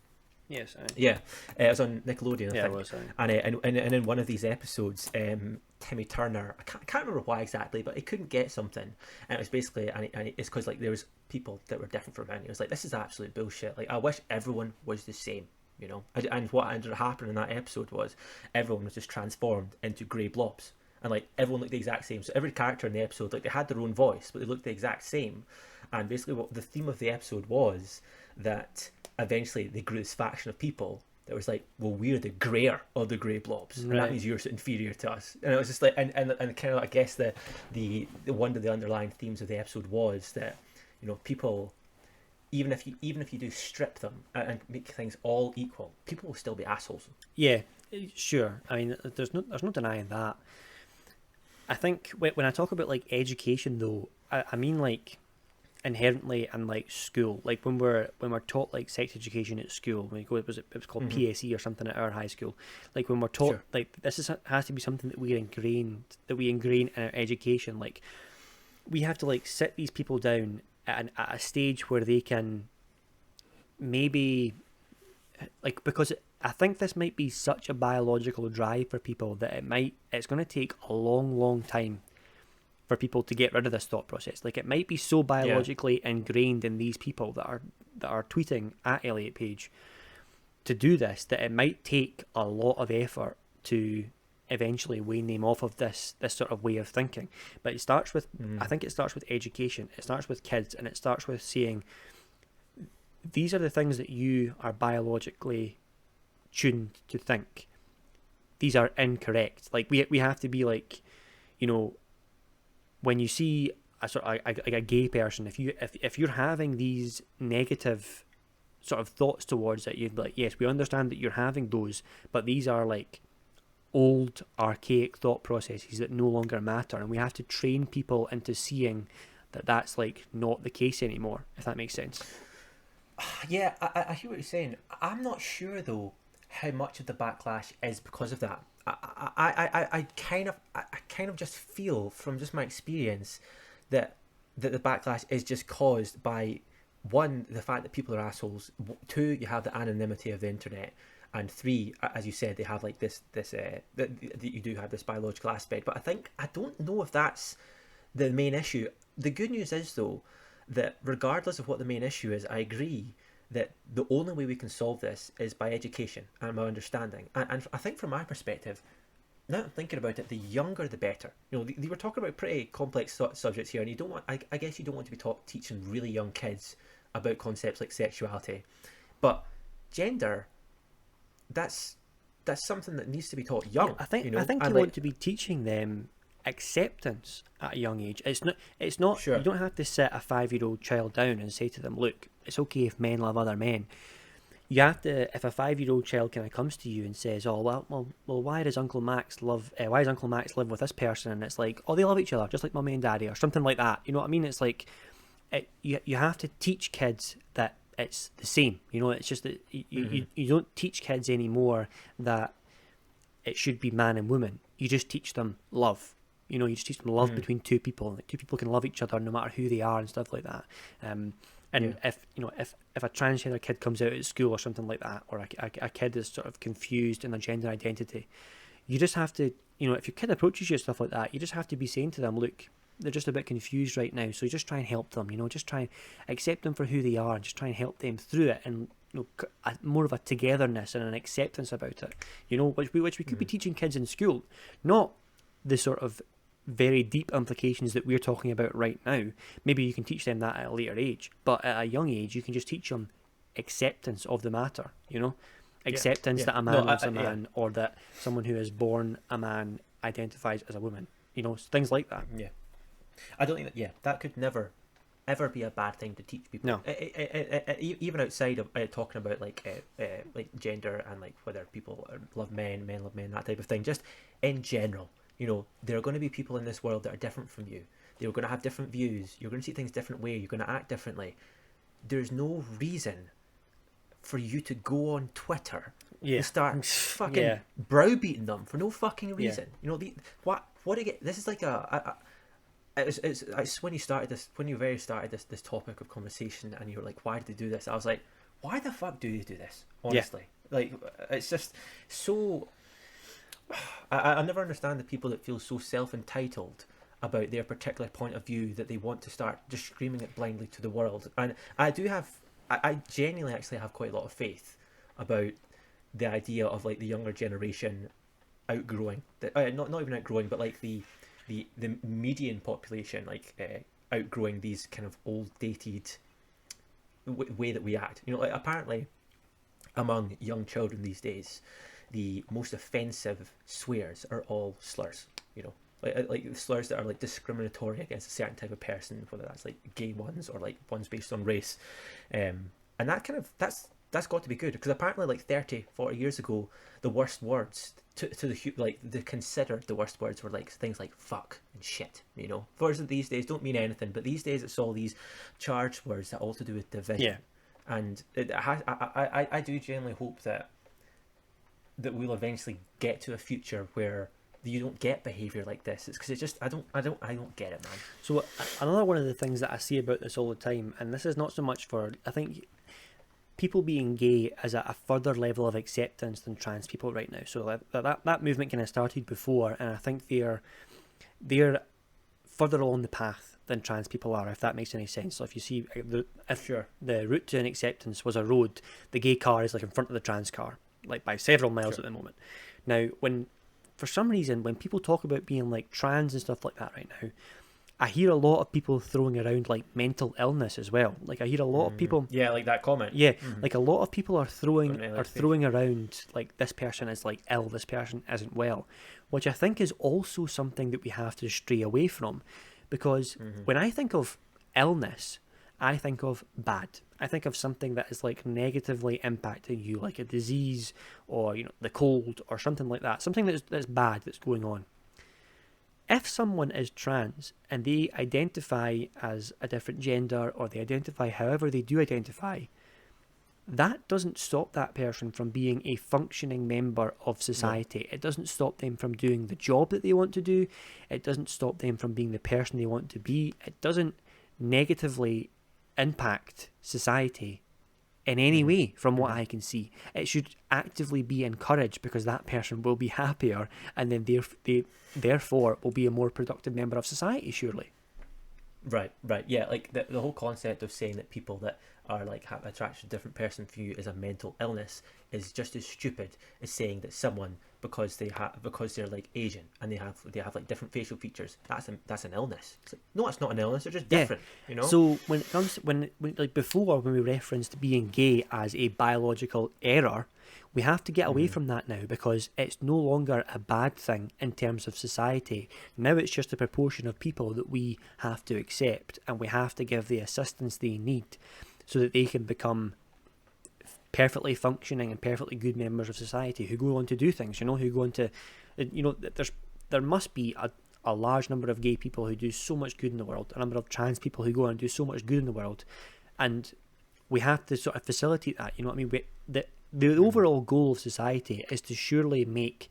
Yes. Yeah, it was on Nickelodeon, I think. It was. And in one of these episodes, Timmy Turner, I can't remember why exactly, but he couldn't get something, and it was basically, and it's because like there was people that were different from him. He was like, this is absolute bullshit. Like, I wish everyone was the same, you know. And what ended up happening in that episode was everyone was just transformed into grey blobs, and like everyone looked the exact same. So every character in the episode, like, they had their own voice, but they looked the exact same. And basically, what the theme of the episode was that eventually they grew this faction of people that was like, well, we're the greyer of the grey blobs, and that means you're inferior to us. And it was just like, and kind of, I guess the one of the underlying themes of the episode was that, you know, people, even if you do strip them and make things all equal, people will still be assholes. Yeah, sure. I mean, there's no denying that. I think when I talk about like education, though, I mean like inherently in like school, like when we're taught like sex education at school, when we go, it was called PSE or something at our high school. Like when we're taught, like has to be something that we ingrain in our education. Like we have to like sit these people down at a stage where they can maybe, like, because I think this might be such a biological drive for people that it's going to take a long time for people to get rid of this thought process. Like, it might be so biologically ingrained in these people that are tweeting at Elliot Page to do this, that it might take a lot of effort to eventually wean them off of this sort of way of thinking. But it starts with, I think it starts with education. It starts with kids, and it starts with saying, these are the things that you are biologically tuned to think. These are incorrect. Like, we have to be like, you know, when you see a gay person, if you're having these negative sort of thoughts towards it, you'd be like, yes, we understand that you're having those, but these are like old, archaic thought processes that no longer matter, and we have to train people into seeing that that's like not the case anymore, if that makes sense. Yeah, I hear what you're saying. I'm not sure though how much of the backlash is because of that. I kind of just feel from just my experience that the backlash is just caused by, one, the fact that people are assholes, two, you have the anonymity of the internet, and three, as you said, they have like this that you do have this biological aspect. But I don't know if that's the main issue. The good news is though that regardless of what the main issue is, I agree that the only way we can solve this is by education and by understanding. And I think from my perspective, now I'm thinking about it, the younger the better. You know, they were talking about pretty complex subjects here, and you don't want, I guess you don't want to be teaching really young kids about concepts like sexuality. But gender, that's something that needs to be taught young. Yeah, I think you want to be teaching them acceptance at a young age. It's not sure. You don't have to sit a 5-year-old child down and say to them, look, it's okay if men love other men. You have to, if a 5-year-old child kind of comes to you and says, oh well, why does Uncle Max live with this person? And it's like, oh, they love each other just like mummy and daddy, or something like that. You know what I mean? It's like, you have to teach kids that it's the same. You know, it's just that you don't teach kids anymore that it should be man and woman. You just teach them love. You know, you just teach them love between two people. Like, two people can love each other no matter who they are and stuff like that. If a transgender kid comes out at school or something like that, or a kid is sort of confused in their gender identity, you just have to, you know, if your kid approaches you and stuff like that, you just have to be saying to them, look, they're just a bit confused right now, so you just try and help them. You know, just try and accept them for who they are, and just try and help them through it, and you know, more of a togetherness and an acceptance about it. You know, which we could be teaching kids in school, not the sort of very deep implications that we're talking about right now. Maybe you can teach them that at a later age, but at a young age you can just teach them acceptance of the matter, you know, acceptance that a man loves a man, or that someone who is born a man identifies as a woman, you know, things like that. I don't think that that could never ever be a bad thing to teach people. No. Even outside of talking about like gender and like whether people love men love men, that type of thing. Just in general, you know, there are going to be people in this world that are different from you. They're going to have different views. You're going to see things different way. You're going to act differently. There's no reason for you to go on Twitter and start fucking browbeating them for no fucking reason. You know, what again? This is like it's when you started this, when you very started this topic of conversation, and you were like, why did they do this? I was like, why the fuck do they do this? Honestly, like, it's just so. I never understand the people that feel so self-entitled about their particular point of view that they want to start just screaming it blindly to the world. And I genuinely actually have quite a lot of faith about the idea of like the younger generation outgrowing, not even outgrowing, but like the median population, like outgrowing these kind of old dated way that we act. You know, like apparently among young children these days, the most offensive swears are all slurs. You know, like slurs that are like discriminatory against a certain type of person, whether that's like gay ones or like ones based on race, and that kind of that's got to be good, because apparently like 30-40 years ago, the worst words to the like the considered the worst words were like things like fuck and shit. You know, words these days don't mean anything, but these days it's all these charged words that all to do with division. And I do genuinely hope that we'll eventually get to a future where you don't get behavior like this. It's because it's just I don't get it, man. So another one of the things that I see about this all the time, and this is not so much for, I think, people being gay is at a further level of acceptance than trans people right now. So that movement kind of started before, and I think they're further along the path than trans people are, if that makes any sense. So if you see, the route to an acceptance was a road, the gay car is like in front of the trans car, like by several miles at the moment. Now, for some reason, when people talk about being like trans and stuff like that right now, I hear a lot of people throwing around like mental illness as well. Like I hear a lot of people, like that comment. Like a lot of people are throwing around like this person is like ill, this person isn't well, which I think is also something that we have to stray away from, because when I think of illness, I think of bad. I think of something that is like negatively impacting you, like a disease or, you know, the cold or something like that. Something that's bad that's going on. If someone is trans and they identify as a different gender, or they identify however they do identify, that doesn't stop that person from being a functioning member of society. It doesn't stop them from doing the job that they want to do. It doesn't stop them from being the person they want to be. It doesn't negatively impact society in any way, from what I can see. It should actively be encouraged, because that person will be happier, and then they therefore will be a more productive member of society, surely. Right. Yeah, like the whole concept of saying that people that are like have attraction to a different person for you is a mental illness is just as stupid as saying that someone because they're like Asian and they have like different facial features, that's an illness. It's like, no, it's not an illness. They're just different. You know. So when it comes to, when like before, when we referenced being gay as a biological error, we have to get away from that now, because it's no longer a bad thing in terms of society. Now it's just a proportion of people that we have to accept, and we have to give the assistance they need so that they can become perfectly functioning and perfectly good members of society who go on to do things, you know, who go on to, you know, there must be a large number of gay people who do so much good in the world, a number of trans people who go on and do so much good in the world, and we have to sort of facilitate that, you know what I mean? The overall goal of society is to surely make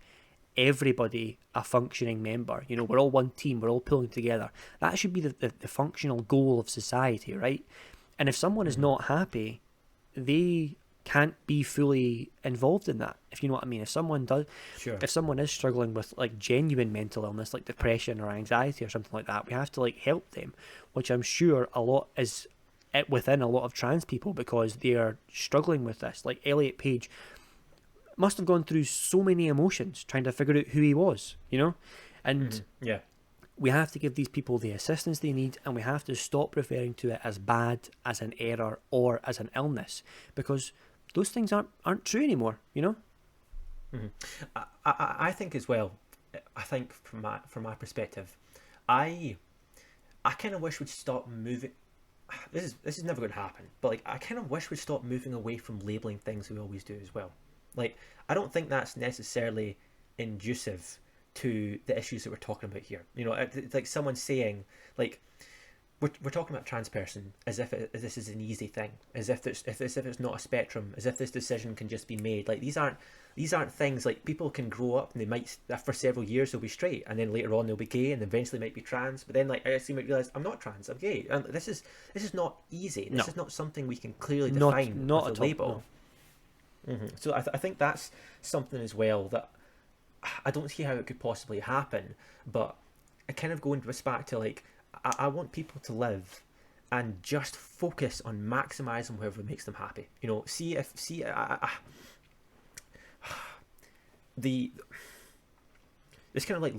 everybody a functioning member. You know, we're all one team, we're all pulling together. That should be the functional goal of society, right? And if someone is not happy, they can't be fully involved in that, if you know what I mean. If someone is struggling with like genuine mental illness, like depression or anxiety or something like that, we have to like help them, which I'm sure a lot is within a lot of trans people, because they are struggling with this. Like Elliot Page must have gone through so many emotions trying to figure out who he was, you know? And we have to give these people the assistance they need, and we have to stop referring to it as bad, as an error, or as an illness, because those things aren't true anymore, you know? I think as well, I think from my perspective, I kind of wish we'd stop moving. this is never going to happen, but like I kind of wish we'd stop moving away from labeling things we always do as well. Like I don't think that's necessarily inducive to the issues that we're talking about here. You know, it's like someone saying like we're talking about trans person as if this is an easy thing, as if it's not a spectrum, as if this decision can just be made. Like these aren't things. Like people can grow up and they might for several years they'll be straight, and then later on they'll be gay, and eventually might be trans. But then like I assume might realize I'm not trans, I'm gay. And this is not easy. This is not something we can clearly define with a label. No. So I think that's something as well that I don't see how it could possibly happen. But I kind of going back to like. I want people to live and just focus on maximizing whatever makes them happy. You know, this kind of like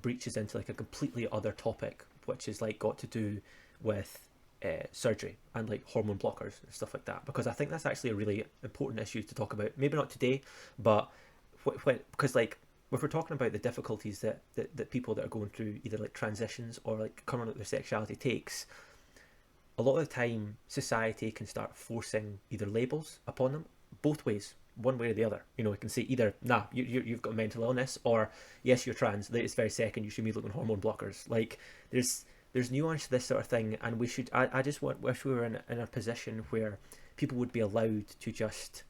breaches into like a completely other topic, which is like got to do with surgery and like hormone blockers and stuff like that, because I think that's actually a really important issue to talk about. Maybe not today, but because like if we're talking about the difficulties that people that are going through either like transitions or like coming out their sexuality takes, a lot of the time society can start forcing either labels upon them both ways, one way or the other. You know, it can say either nah, you've got a mental illness, or yes, you're trans, this very second you should be looking hormone blockers. Like there's nuance to this sort of thing, and we should I just wish we were in a position where people would be allowed to just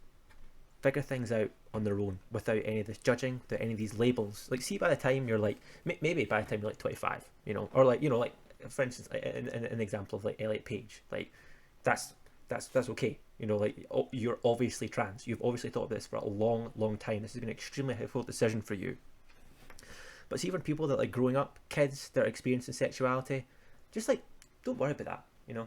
figure things out on their own without any of this judging, without any of these labels. Like, see, by the time you're like, maybe by the time you're like 25, you know, or like, you know, like for instance, an example of like Elliot Page, like that's okay, you know, like you're obviously trans, you've obviously thought about this for a long time, this has been an extremely difficult decision for you. But see, even people that like growing up, kids that are experiencing sexuality, just like don't worry about that, you know.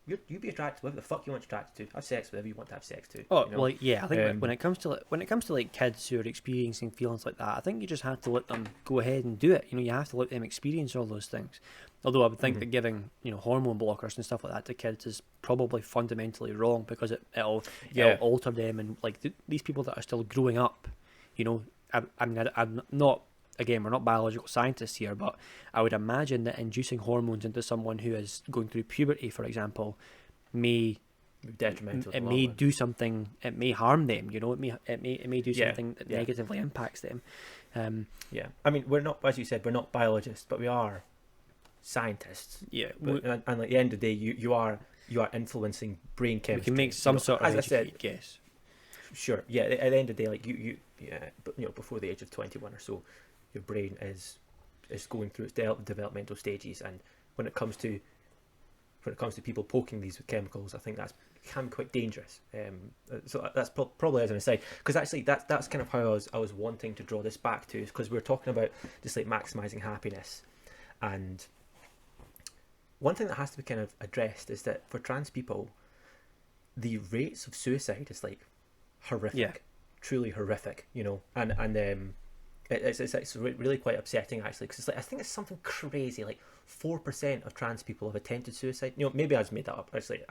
You be attracted to whatever the fuck you want to be attracted to. Have sex with whoever you want to have sex to. Oh, you know? well, yeah. I think when it comes to like kids who are experiencing feelings like that, I think you just have to let them go ahead and do it. You know, you have to let them experience all those things. Although I would think that giving, you know, hormone blockers and stuff like that to kids is probably fundamentally wrong, because it'll alter them, and like these people that are still growing up, you know, I mean, I'm not. Again, we're not biological scientists here, but I would imagine that inducing hormones into someone who is going through puberty, for example, may detrimental. It may do something. It may harm them. You know, it may do something that negatively impacts them. I mean, we're not, as you said, we're not biologists, but we are scientists. Yeah, and at the end of the day, you are influencing brain chemistry. We can make some sort of educated guess. Sure. Yeah. At the end of the day, like but you know, before the age of 21 or so, your brain is going through its developmental stages, and when it comes to people poking these with chemicals, I think that can be quite dangerous. So that's probably as an aside, because actually that's kind of how I was wanting to draw this back to, is because we're talking about just like maximizing happiness, and one thing that has to be kind of addressed is that for trans people, the rates of suicide is like horrific, truly horrific, you know, and it's really quite upsetting actually, because it's like I think it's something crazy like 4% of trans people have attempted suicide. You know, maybe I just made that up. Actually,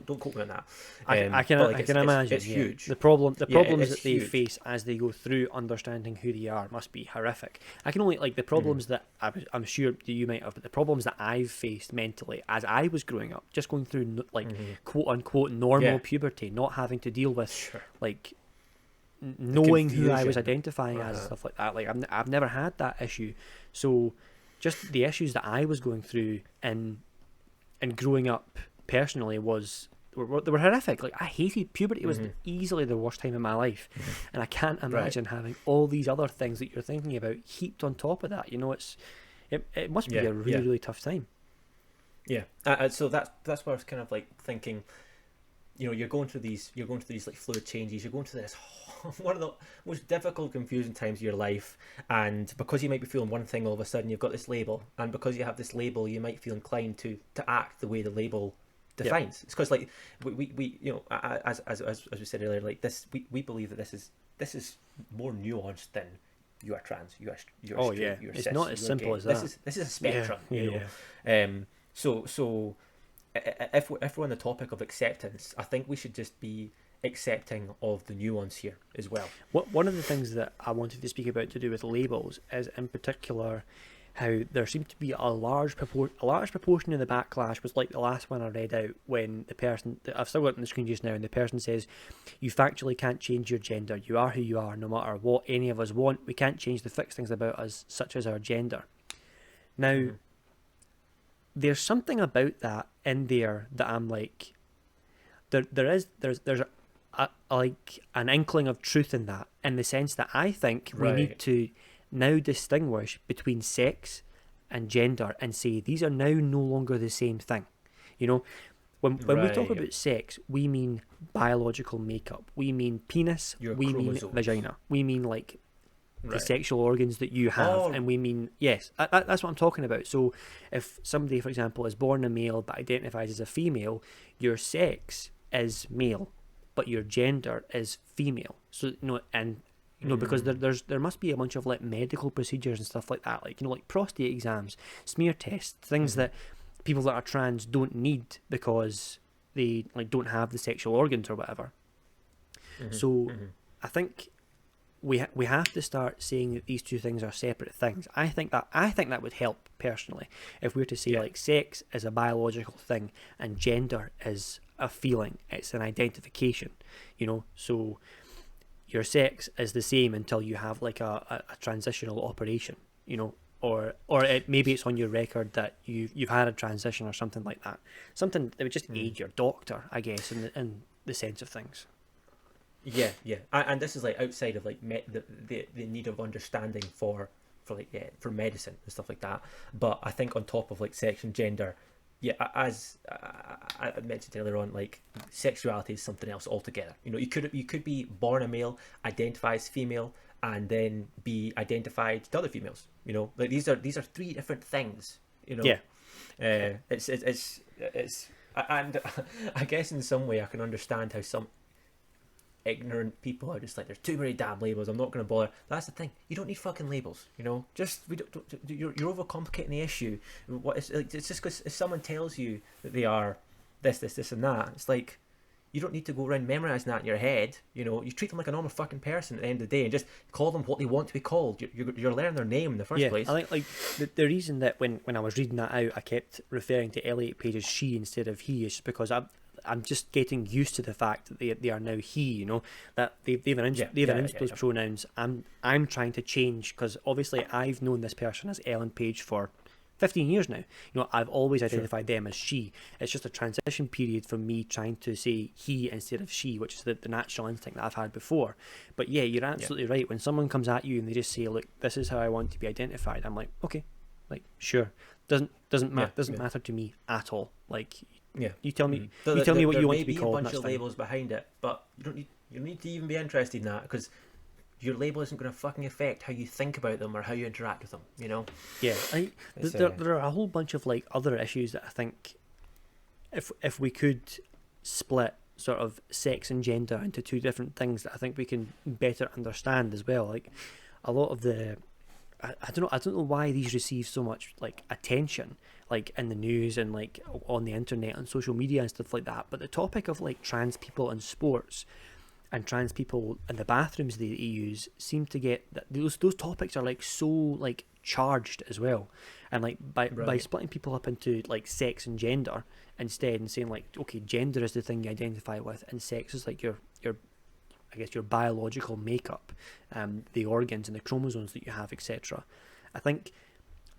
don't quote me on that. I can imagine. It's huge. The problems that they face as they go through understanding who they are must be horrific. I can only like the problems that I'm sure you might have, but the problems that I've faced mentally as I was growing up, just going through like quote unquote normal puberty, not having to deal with like knowing who I was identifying as and stuff like that. Like I've never had that issue, so just the issues that I was going through and growing up personally they were horrific. Like I hated puberty. It was easily the worst time in my life, and I can't imagine having all these other things that you're thinking about heaped on top of that. You know, it must be a really tough time. Yeah. So that's what I was kind of like thinking. You know, you're going through these like fluid changes. You're going through this one of the most difficult, confusing times of your life, and because you might be feeling one thing, all of a sudden you've got this label, and because you have this label, you might feel inclined to act the way the label defines. It's because like we you know, as we said earlier, like this, we believe that this is more nuanced than you are trans, you are straight, you're cis, it's not as simple as that. This is a spectrum, you know. So if we're on the topic of acceptance, I think we should just be accepting of the nuance here as well. One of the things that I wanted to speak about to do with labels is, in particular, how there seemed to be a large proportion of the backlash was like the last one I read out, when the person, I've still got it on the screen just now, and the person says, you factually can't change your gender, you are who you are no matter what any of us want, we can't change the fixed things about us such as our gender. Now there's something about that in there that I'm like, there's like an inkling of truth in that, in the sense that I think we need to now distinguish between sex and gender and say these are now no longer the same thing. You know, when we talk about sex, we mean biological makeup, we mean penis, we mean vagina, we mean like the sexual organs that you have, and we mean, yes, that's what I'm talking about. So if somebody, for example, is born a male but identifies as a female, your sex is male but your gender is female. So because there must be a bunch of like medical procedures and stuff like that, like, you know, like prostate exams, smear tests, things that people that are trans don't need because they like don't have the sexual organs or whatever. So I think we have to start saying that these two things are separate things. I think that would help personally if we were to say like sex is a biological thing and gender is a feeling, it's an identification, you know. So your sex is the same until you have like a transitional operation, you know, or maybe it's on your record that you've had a transition or something like that. Something that would just aid your doctor, I guess, in the sense of things. Yeah, and this is like outside of like the need of understanding for medicine and stuff like that. But I think on top of like sex and gender, as I mentioned earlier on, like sexuality is something else altogether. You know, you could be born a male, identify as female, and then be identified to other females. You know, like these are three different things. You know, it's and I guess in some way I can understand how some ignorant people are just like, there's too many damn labels, I'm not going to bother. That's the thing, you don't need fucking labels, you know. Just you're overcomplicating the issue. It's just because if someone tells you that they are this and that, it's like, you don't need to go around memorizing that in your head, you know. You treat them like a normal fucking person at the end of the day and just call them what they want to be called. You're learning their name in the first place. I think like the reason that when I was reading that out I kept referring to Elliot Page as she instead of he is because I'm just getting used to the fact that they are now he, you know, that they've announced those pronouns. I'm trying to change because obviously I've known this person as Ellen Page for 15 years now. You know, I've always identified them as she. It's just a transition period from me trying to say he instead of she, which is the natural instinct that I've had before. But yeah, you're absolutely right. When someone comes at you and they just say, look, this is how I want to be identified, I'm like, okay, like sure. Doesn't matter to me at all. Like, you tell me what you want to be called. There may be a bunch of labels behind it, but you don't need to even be interested in that, because your label isn't going to fucking affect how you think about them or how you interact with them, you know. There are a whole bunch of like other issues that I think if we could split sort of sex and gender into two different things, that I think we can better understand as well. Like a lot of the I don't know why these receive so much like attention, like in the news and like on the internet and social media and stuff like that. But the topic of like trans people in sports and trans people in the bathrooms they use seem to get that those topics are like so like charged as well. And like by splitting people up into like sex and gender instead, and saying like, okay, gender is the thing you identify with and sex is like your I guess your biological makeup, the organs and the chromosomes that you have, etc. I think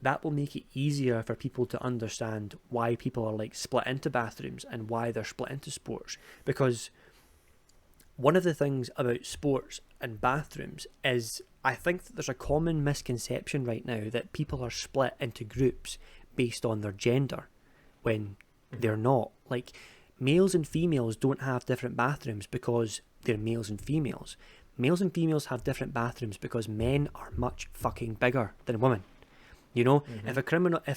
that will make it easier for people to understand why people are like split into bathrooms and why they're split into sports. Because one of the things about sports and bathrooms is I think that there's a common misconception right now that people are split into groups based on their gender when they're not. Like, males and females don't have different bathrooms because they're males and females. Males and females have different bathrooms because men are much fucking bigger than women. You know, if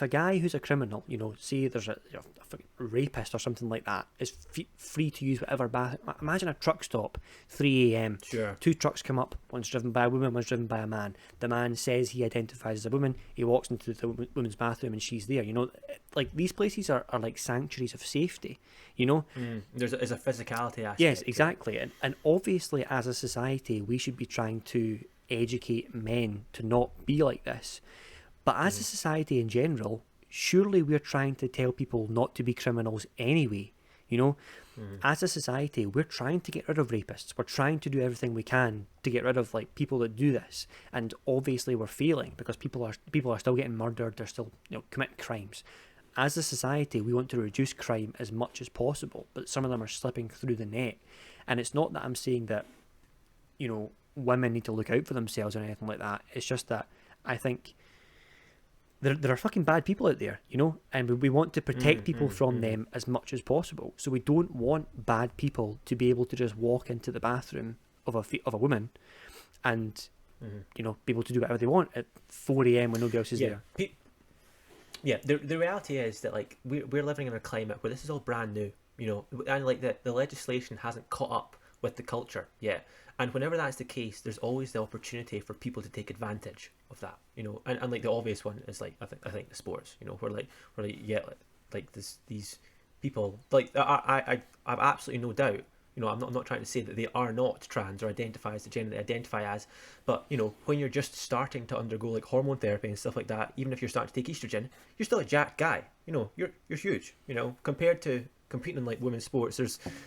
a guy who's a criminal, you know, say there's a fucking rapist or something like that, is free to use whatever bathroom. Imagine a truck stop, 3 a.m. Sure. Two trucks come up, one's driven by a woman, one's driven by a man. The man says he identifies as a woman. He walks into the woman's bathroom and she's there. You know, like these places are like sanctuaries of safety. You know, there's a physicality aspect. Yes, exactly, and obviously as a society we should be trying to educate men to not be like this. But as a society in general, surely we're trying to tell people not to be criminals anyway. You know, as a society, we're trying to get rid of rapists. We're trying to do everything we can to get rid of like people that do this. And obviously, we're failing because people are still getting murdered. They're still committing crimes. As a society, we want to reduce crime as much as possible, but some of them are slipping through the net. And it's not that I'm saying that women need to look out for themselves or anything like that. It's just that I think there are fucking bad people out there, and we want to protect people from them as much as possible. So we don't want bad people to be able to just walk into the bathroom of a woman and, be able to do whatever they want at 4 a.m. when nobody else is there. The reality is that like we're living in a climate where this is all brand new, and like the legislation hasn't caught up with the culture yet. And whenever that's the case, there's always the opportunity for people to take advantage of that, and like the obvious one is like I think the sports, these people like I've absolutely no doubt, I'm not trying to say that they are not trans or identify as the gender they identify as, but when you're just starting to undergo like hormone therapy and stuff like that, even if you're starting to take estrogen, you're still a jacked guy, you're huge, compared to competing in like women's sports.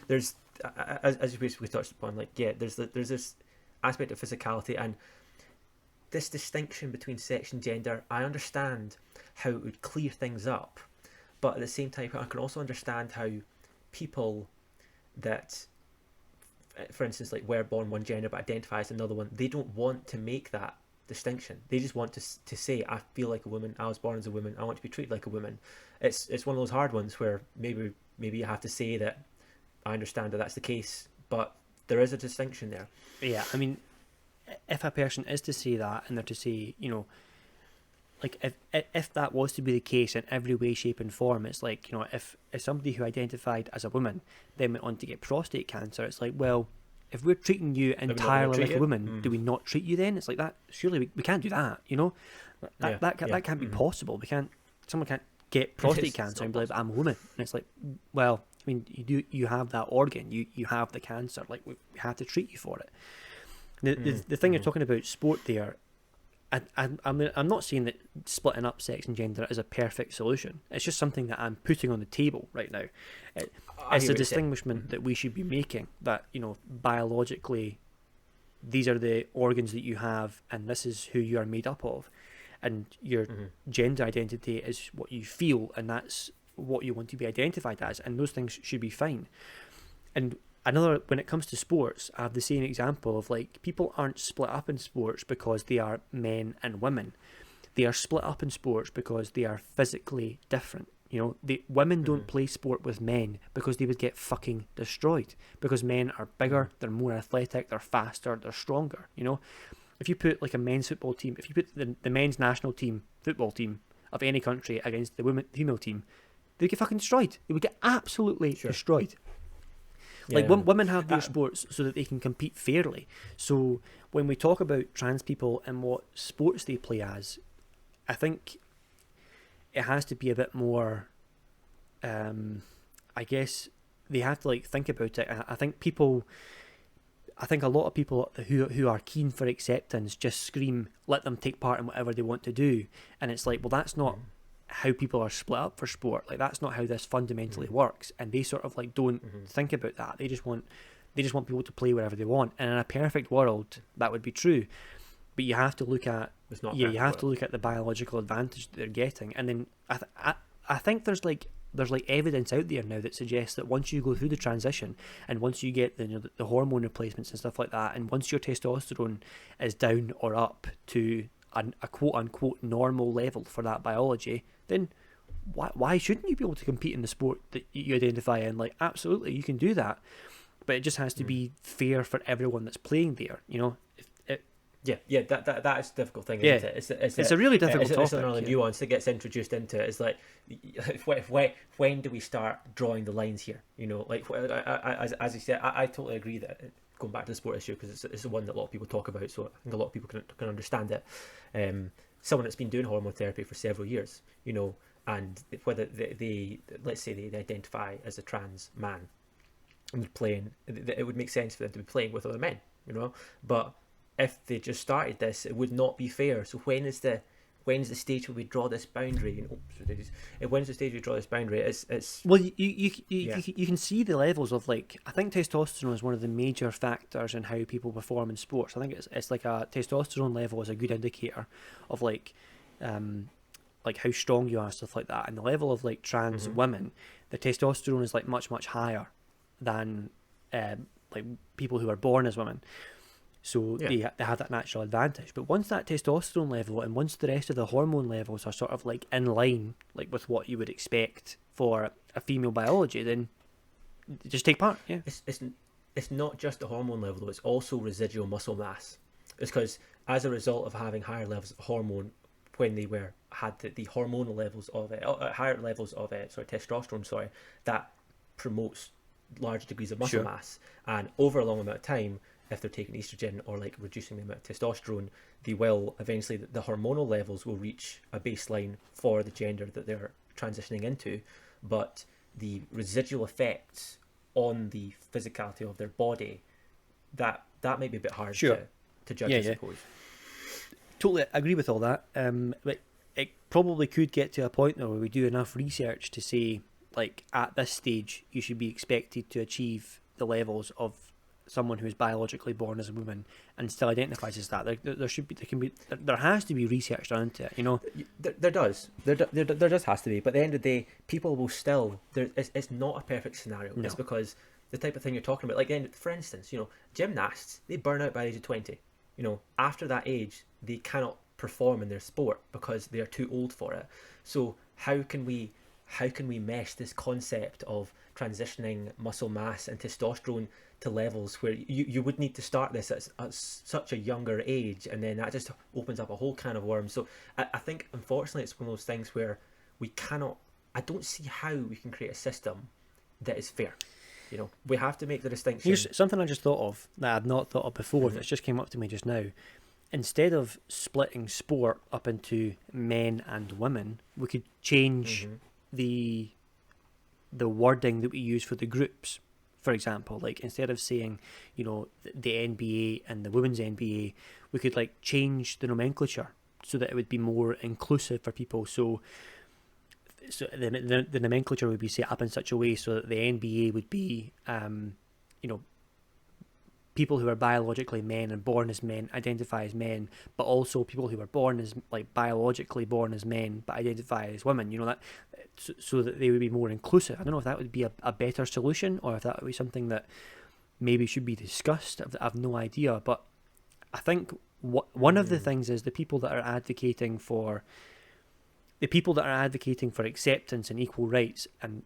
There's as you basically touched upon, like there's this aspect of physicality and this distinction between sex and gender. I understand how it would clear things up, but at the same time I can also understand how people that, for instance, like were born one gender but identify as another one, they don't want to make that distinction. They just want to say, I feel like a woman, I was born as a woman, I want to be treated like a woman. It's one of those hard ones where maybe you have to say that I understand that that's the case, but there is a distinction there. Yeah, I mean, if a person is to say that and they're to say, like if that was to be the case in every way, shape and form, it's like, if somebody who identified as a woman then went on to get prostate cancer, it's like, well, if we're treating you entirely like a woman, do we not treat you then? It's like that. Surely we can't do that, that can't be possible. Someone can't get prostate cancer and be like, I'm a woman. And it's like, well, I mean, you have that organ, you have the cancer, like we have to treat you for it. The thing you're talking about, sport there, I'm not saying that splitting up sex and gender is a perfect solution. It's just something that I'm putting on the table right now. It's a distinguishment that we should be making, that biologically these are the organs that you have and this is who you are made up of, and your gender identity is what you feel and that's what you want to be identified as, and those things should be fine. And when it comes to sports, I have the same example of like, people aren't split up in sports because they are men and women. They are split up in sports because they are physically different. Women don't play sport with men because they would get fucking destroyed, because men are bigger, they're more athletic, they're faster, they're stronger. If you put like a men's football team, if you put the men's national team, football team of any country against the female team, they would get fucking destroyed. They would get absolutely destroyed. Like, women have their sports so that they can compete fairly. So when we talk about trans people and what sports they play as, I think it has to be a bit more, I guess they have to like think about it. I think a lot of people who are keen for acceptance just scream, let them take part in whatever they want to do. And it's like, well, that's not how people are split up for sport. Like, that's not how this fundamentally works. And they sort of like don't think about that. They just want people to play wherever they want. And in a perfect world, that would be true. But you have to look at to look at the biological advantage that they're getting. And then I think there's evidence out there now that suggests that once you go through the transition and once you get the hormone replacements and stuff like that, and once your testosterone is down or up to a quote unquote normal level for that biology, then why shouldn't you be able to compete in the sport that you identify in? Like, absolutely, you can do that, but it just has to be fair for everyone that's playing there. That is a difficult thing, isn't it? It's a really difficult topic. It's another nuance that gets introduced into it. It's like, when do we start drawing the lines here? Like, as you said, I totally agree that, going back to the sport issue, because it's the one that a lot of people talk about, so I think a lot of people can understand it. Someone that's been doing hormone therapy for several years, and whether let's say they identify as a trans man and playing, it would make sense for them to be playing with other men, but if they just started this, it would not be fair. So when is the when's the stage where we draw this boundary? You know, when's the stage we draw this boundary? It's Well, you can see the levels of, like, I think testosterone is one of the major factors in how people perform in sports. I think it's like a testosterone level is a good indicator of like how strong you are and stuff like that. And the level of like trans women, the testosterone is like much much higher than like people who are born as women. So they have that natural advantage. But once that testosterone level and once the rest of the hormone levels are sort of like in line, like with what you would expect for a female biology, then just take part. Yeah. It's not just the hormone level though, it's also residual muscle mass. It's because as a result of having higher levels of hormone when they had the hormonal levels of higher levels of testosterone, that promotes large degrees of muscle mass, and over a long amount of time, if they're taking estrogen or like reducing the amount of testosterone, they will eventually, the hormonal levels will reach a baseline for the gender that they're transitioning into, but the residual effects on the physicality of their body, that might be a bit hard to judge, I suppose. Totally agree with all that. But it probably could get to a point though where we do enough research to say, like, at this stage you should be expected to achieve the levels of someone who is biologically born as a woman and still identifies as that. There has to be research done into it, you know. There just has to be. But at the end of the day, people will still. It's not a perfect scenario. No. It's because the type of thing you're talking about, like, for instance, you know, gymnasts, they burn out by the age of 20. You know, after that age, they cannot perform in their sport because they are too old for it. So how can we mesh this concept of transitioning muscle mass and testosterone to levels where you would need to start this at such a younger age, and then that just opens up a whole can of worms. So I think, unfortunately, it's one of those things where I don't see how we can create a system that is fair. You know, we have to make the distinction. Here's something I just thought of that I'd not thought of before, that's just came up to me just now. Instead of splitting sport up into men and women, we could change the wording that we use for the groups. For example, like, instead of saying, you know, the NBA and the women's NBA, we could like change the nomenclature so that it would be more inclusive for people. So the nomenclature would be set up in such a way so that the NBA would be, you know, people who are biologically men and born as men identify as men, but also people who are born as, like, biologically born as men but identify as women, you know, that so that they would be more inclusive. I don't know if that would be a better solution or if that would be something that maybe should be discussed. I've no idea, but I think one of the things is the people that are advocating for acceptance and equal rights, and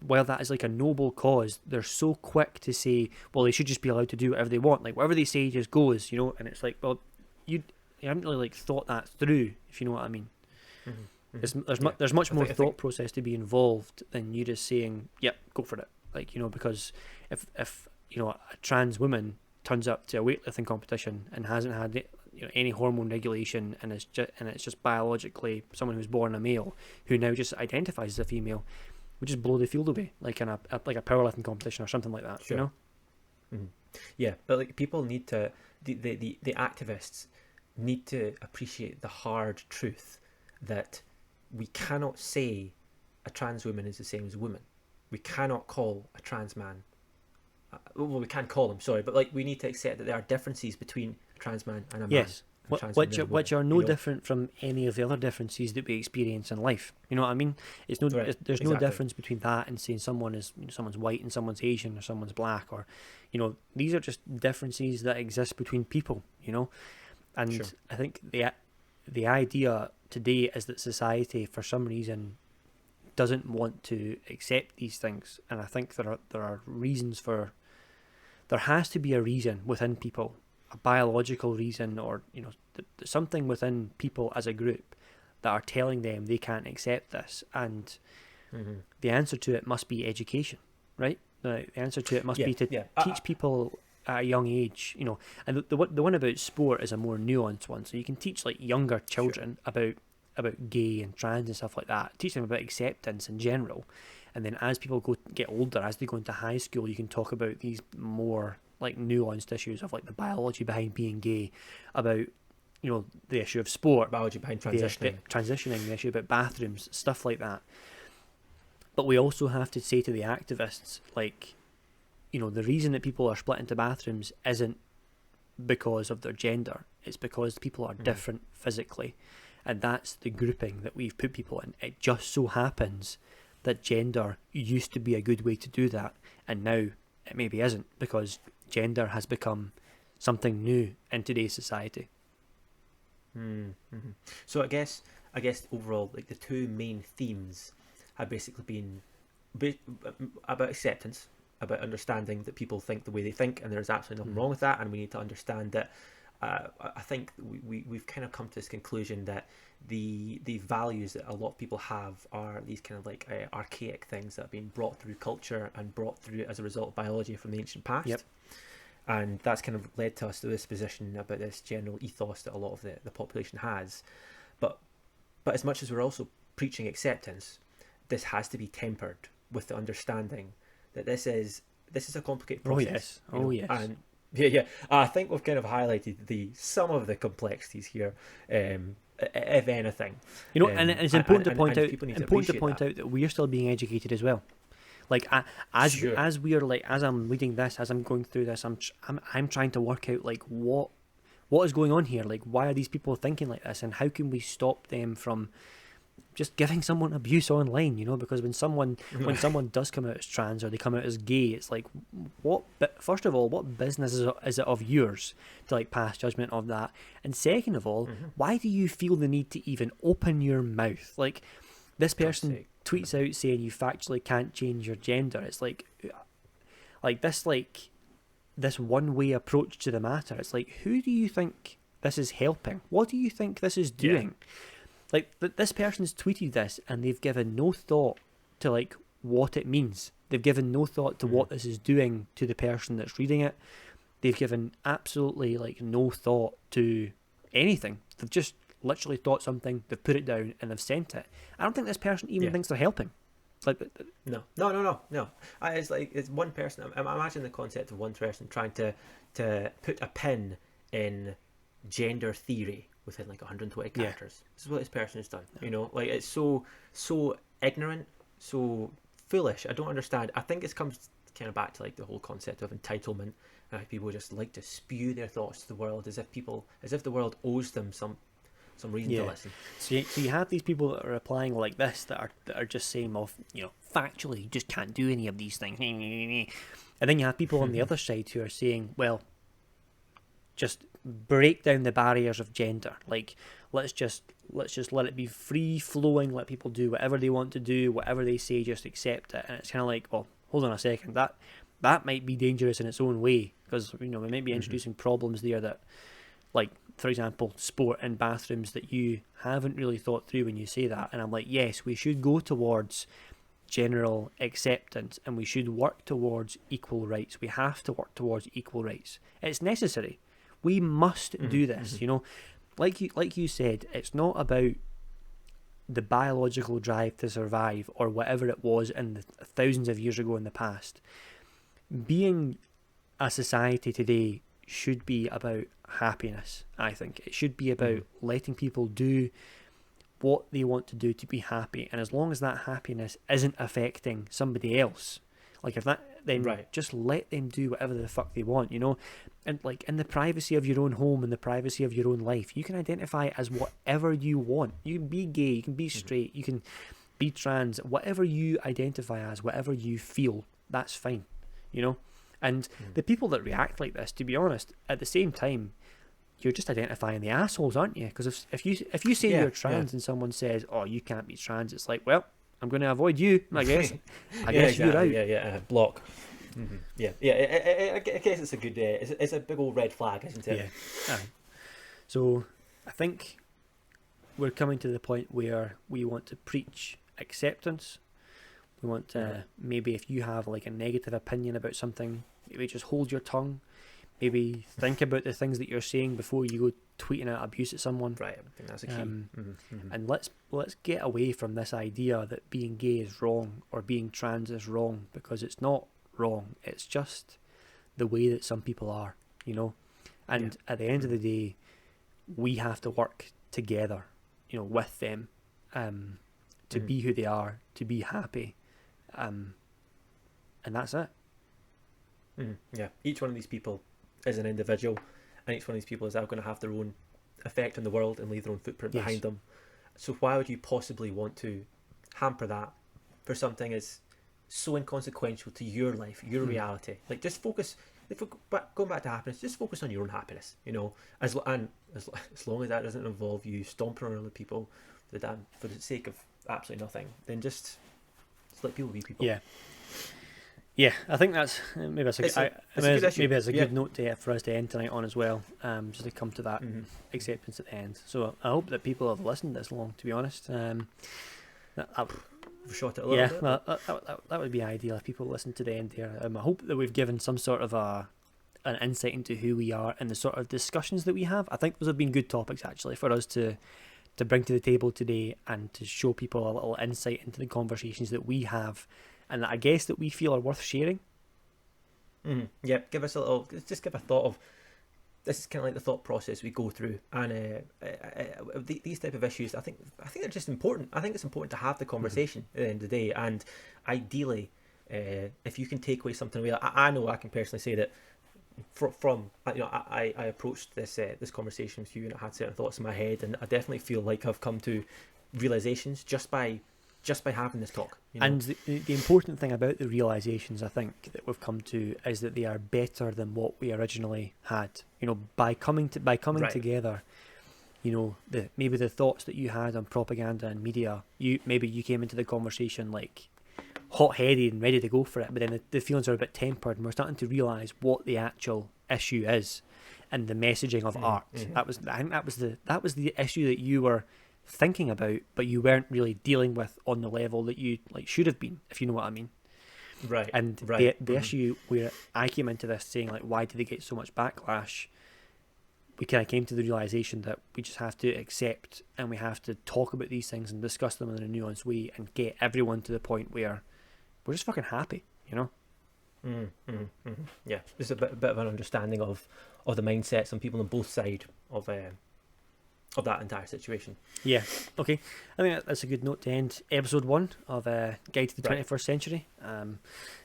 while that is like a noble cause, they're so quick to say, well, they should just be allowed to do whatever they want, like whatever they say just goes, you know. And it's like, well, you haven't really like thought that through, if you know what I mean. There's much more thought process to be involved than you just saying, yep, go for it. Like, you know, because if you know, a trans woman turns up to a weightlifting competition and hasn't had, you know, any hormone regulation, and it's just biologically someone who's born a male who now just identifies as a female, we just blow the field away, like in a powerlifting competition or something like that. Sure. You know. Yeah, but like, people need to, the activists need to appreciate the hard truth that we cannot say a trans woman is the same as a woman. We cannot call a trans man, well, we can call them, sorry, but like, we need to accept that there are differences between a trans man and a man. Yes, which are no different from any of the other differences that we experience in life. You know what I mean? It's no, there's no difference between that and saying someone is, you know, someone's white and someone's Asian or someone's black, or, you know, these are just differences that exist between people. You know, and I think the idea today is that society, for some reason, doesn't want to accept these things, and I think there are reasons for. There has to be a reason within people, a biological reason, or, you know, something within people as a group that are telling them they can't accept this, and the answer to it must be education, right? The answer to it must be to teach people at a young age, you know. And the one about sport is a more nuanced one, so you can teach like younger children about gay and trans and stuff like that, teach them about acceptance in general, and then as people get older, as they go into high school, you can talk about these more like nuanced issues of like the biology behind being gay, about the issue of sport, biology behind transitioning, the issue about bathrooms, stuff like that. But we also have to say to the activists, like, the reason that people are split into bathrooms isn't because of their gender. It's because people are different physically. And that's the grouping that we've put people in. It just so happens that gender used to be a good way to do that. And now it maybe isn't, because gender has become something new in today's society. So I guess overall, like, the two main themes have basically been about acceptance, about understanding that people think the way they think, and there's absolutely nothing wrong with that, and we need to understand that. I think we've kind of come to this conclusion that the values that a lot of people have are these kind of like archaic things that have been brought through culture and brought through as a result of biology from the ancient past. Yep. And that's kind of led to us to this position about this general ethos that a lot of the population has. But as much as we're also preaching acceptance, this has to be tempered with the understanding that this is a complicated process. Oh yes. And yeah. I think we've kind of highlighted some of the complexities here, if anything. And it's important to point out that we're still being educated as well. Like as we are, like, as I'm reading this, as I'm going through this, I'm trying to work out, like, what is going on here. Like, why are these people thinking like this, and how can we stop them from just giving someone abuse online? Because when someone does come out as trans, or they come out as gay, it's like, first of all, what business is it of yours to, like, pass judgment of that? And second of all, why do you feel the need to even open your mouth? Like, this person tweets out saying you factually can't change your gender. It's like this one way approach to the matter. It's like, who do you think this is helping? What do you think this is doing? Like, this person's tweeted this, and they've given no thought to, like, what it means. They've given no thought to what this is doing to the person that's reading it. They've given absolutely, like, no thought to anything. They've just literally thought something, they've put it down, and they've sent it. I don't think this person even thinks they're helping. Like, no. It's one person. I imagine the concept of one person trying to put a pin in gender theory within like 120 characters. This is what this person has done. Like, it's so ignorant, so foolish. I don't understand. I think it comes kind of back to, like, the whole concept of entitlement. People just like to spew their thoughts to the world as if the world owes them some reason to listen. So you have these people that are replying like this, that are just saying, well, factually, you just can't do any of these things. And then you have people on the other side who are saying, well, just break down the barriers of gender. Like, let's just let it be free flowing. Let people do whatever they want to do, whatever they say, just accept it. And it's kind of like, well, hold on a second, that might be dangerous in its own way, because we might be introducing problems there that, like, for example, sport and bathrooms, that you haven't really thought through when you say that. And I'm like, yes, we should go towards general acceptance, and we should work towards equal rights. We have to work towards equal rights. It's necessary. We must do this. Like you said, it's not about the biological drive to survive or whatever it was in the thousands of years ago in the past. Being a society today should be about happiness. I think it should be about letting people do what they want to do to be happy, and as long as that happiness isn't affecting somebody else, like, if that, then just let them do whatever the fuck they want, and, like, in the privacy of your own home, in the privacy of your own life, you can identify as whatever you want. You can be gay, you can be straight, you can be trans, whatever you identify as, whatever you feel, that's fine, and the people that react like this, to be honest, at the same time, you're just identifying the assholes, aren't you? Because if you say you're trans and someone says, oh, you can't be trans, it's like, well, I'm going to avoid you, I guess. I guess exactly. You're out. Block. I guess it's a good, it's a big old red flag, isn't it? Yeah. So I think we're coming to the point where we want to preach acceptance. We want to, maybe if you have, like, a negative opinion about something, maybe just hold your tongue. Maybe think about the things that you're saying before you go tweeting out abuse at someone. Right, I think that's a key. And let's get away from this idea that being gay is wrong or being trans is wrong, because it's not wrong. It's just the way that some people are, And at the end of the day, we have to work together, with them, to be who they are, to be happy, and that's it. Yeah, each one of these people is an individual, and each one of these people is going to have their own effect on the world and leave their own footprint behind them. So why would you possibly want to hamper that for something as so inconsequential to your life, your reality? Like, just focus. Going back to happiness, just focus on your own happiness. As long as that doesn't involve you stomping on other people for the sake of absolutely nothing, then just let people be people. Yeah, I think that's maybe that's a good note for us to end tonight on as well. Just to come to that acceptance at the end. So I hope that people have listened this long. To be honest, we've shot it a little bit. That would be ideal if people listen to the end here. I hope that we've given some sort of an insight into who we are and the sort of discussions that we have. I think those have been good topics actually for us to bring to the table today, and to show people a little insight into the conversations that we have, and that I guess that we feel are worth sharing. Yeah, give us just give a thought of, this is kind of like the thought process we go through, and these type of issues, I think they're just important. I think it's important to have the conversation at the end of the day, and ideally, if you can take away something away, I know I can personally say that from I approached this conversation with you, and I had certain thoughts in my head, and I definitely feel like I've come to realizations just by having this talk. And the important thing about the realizations, I think, that we've come to is that they are better than what we originally had. By coming together, maybe the thoughts that you had on propaganda and media, you came into the conversation like hot-headed and ready to go for it, but then the feelings are a bit tempered, and we're starting to realise what the actual issue is, and the messaging of art. I think that was the issue that you were thinking about, but you weren't really dealing with on the level that you should have been, if you know what I mean. Right. And the issue where I came into this saying, like, why did they get so much backlash? We kind of came to the realization that we just have to accept, and we have to talk about these things and discuss them in a nuanced way, and get everyone to the point where we're just fucking happy, Yeah, just a bit of an understanding of the mindsets and people on both sides of that entire situation. Yeah, okay. I think that's a good note to end episode 1 of Guide to the 21st Century.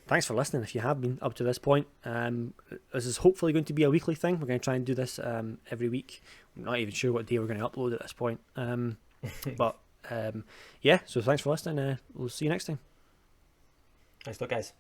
Thanks for listening if you have been up to this point. This is hopefully going to be a weekly thing. We're going to try and do this every week. I'm not even sure what day we're going to upload at this point. But yeah, so thanks for listening. We'll see you next time. Thanks a lot, guys.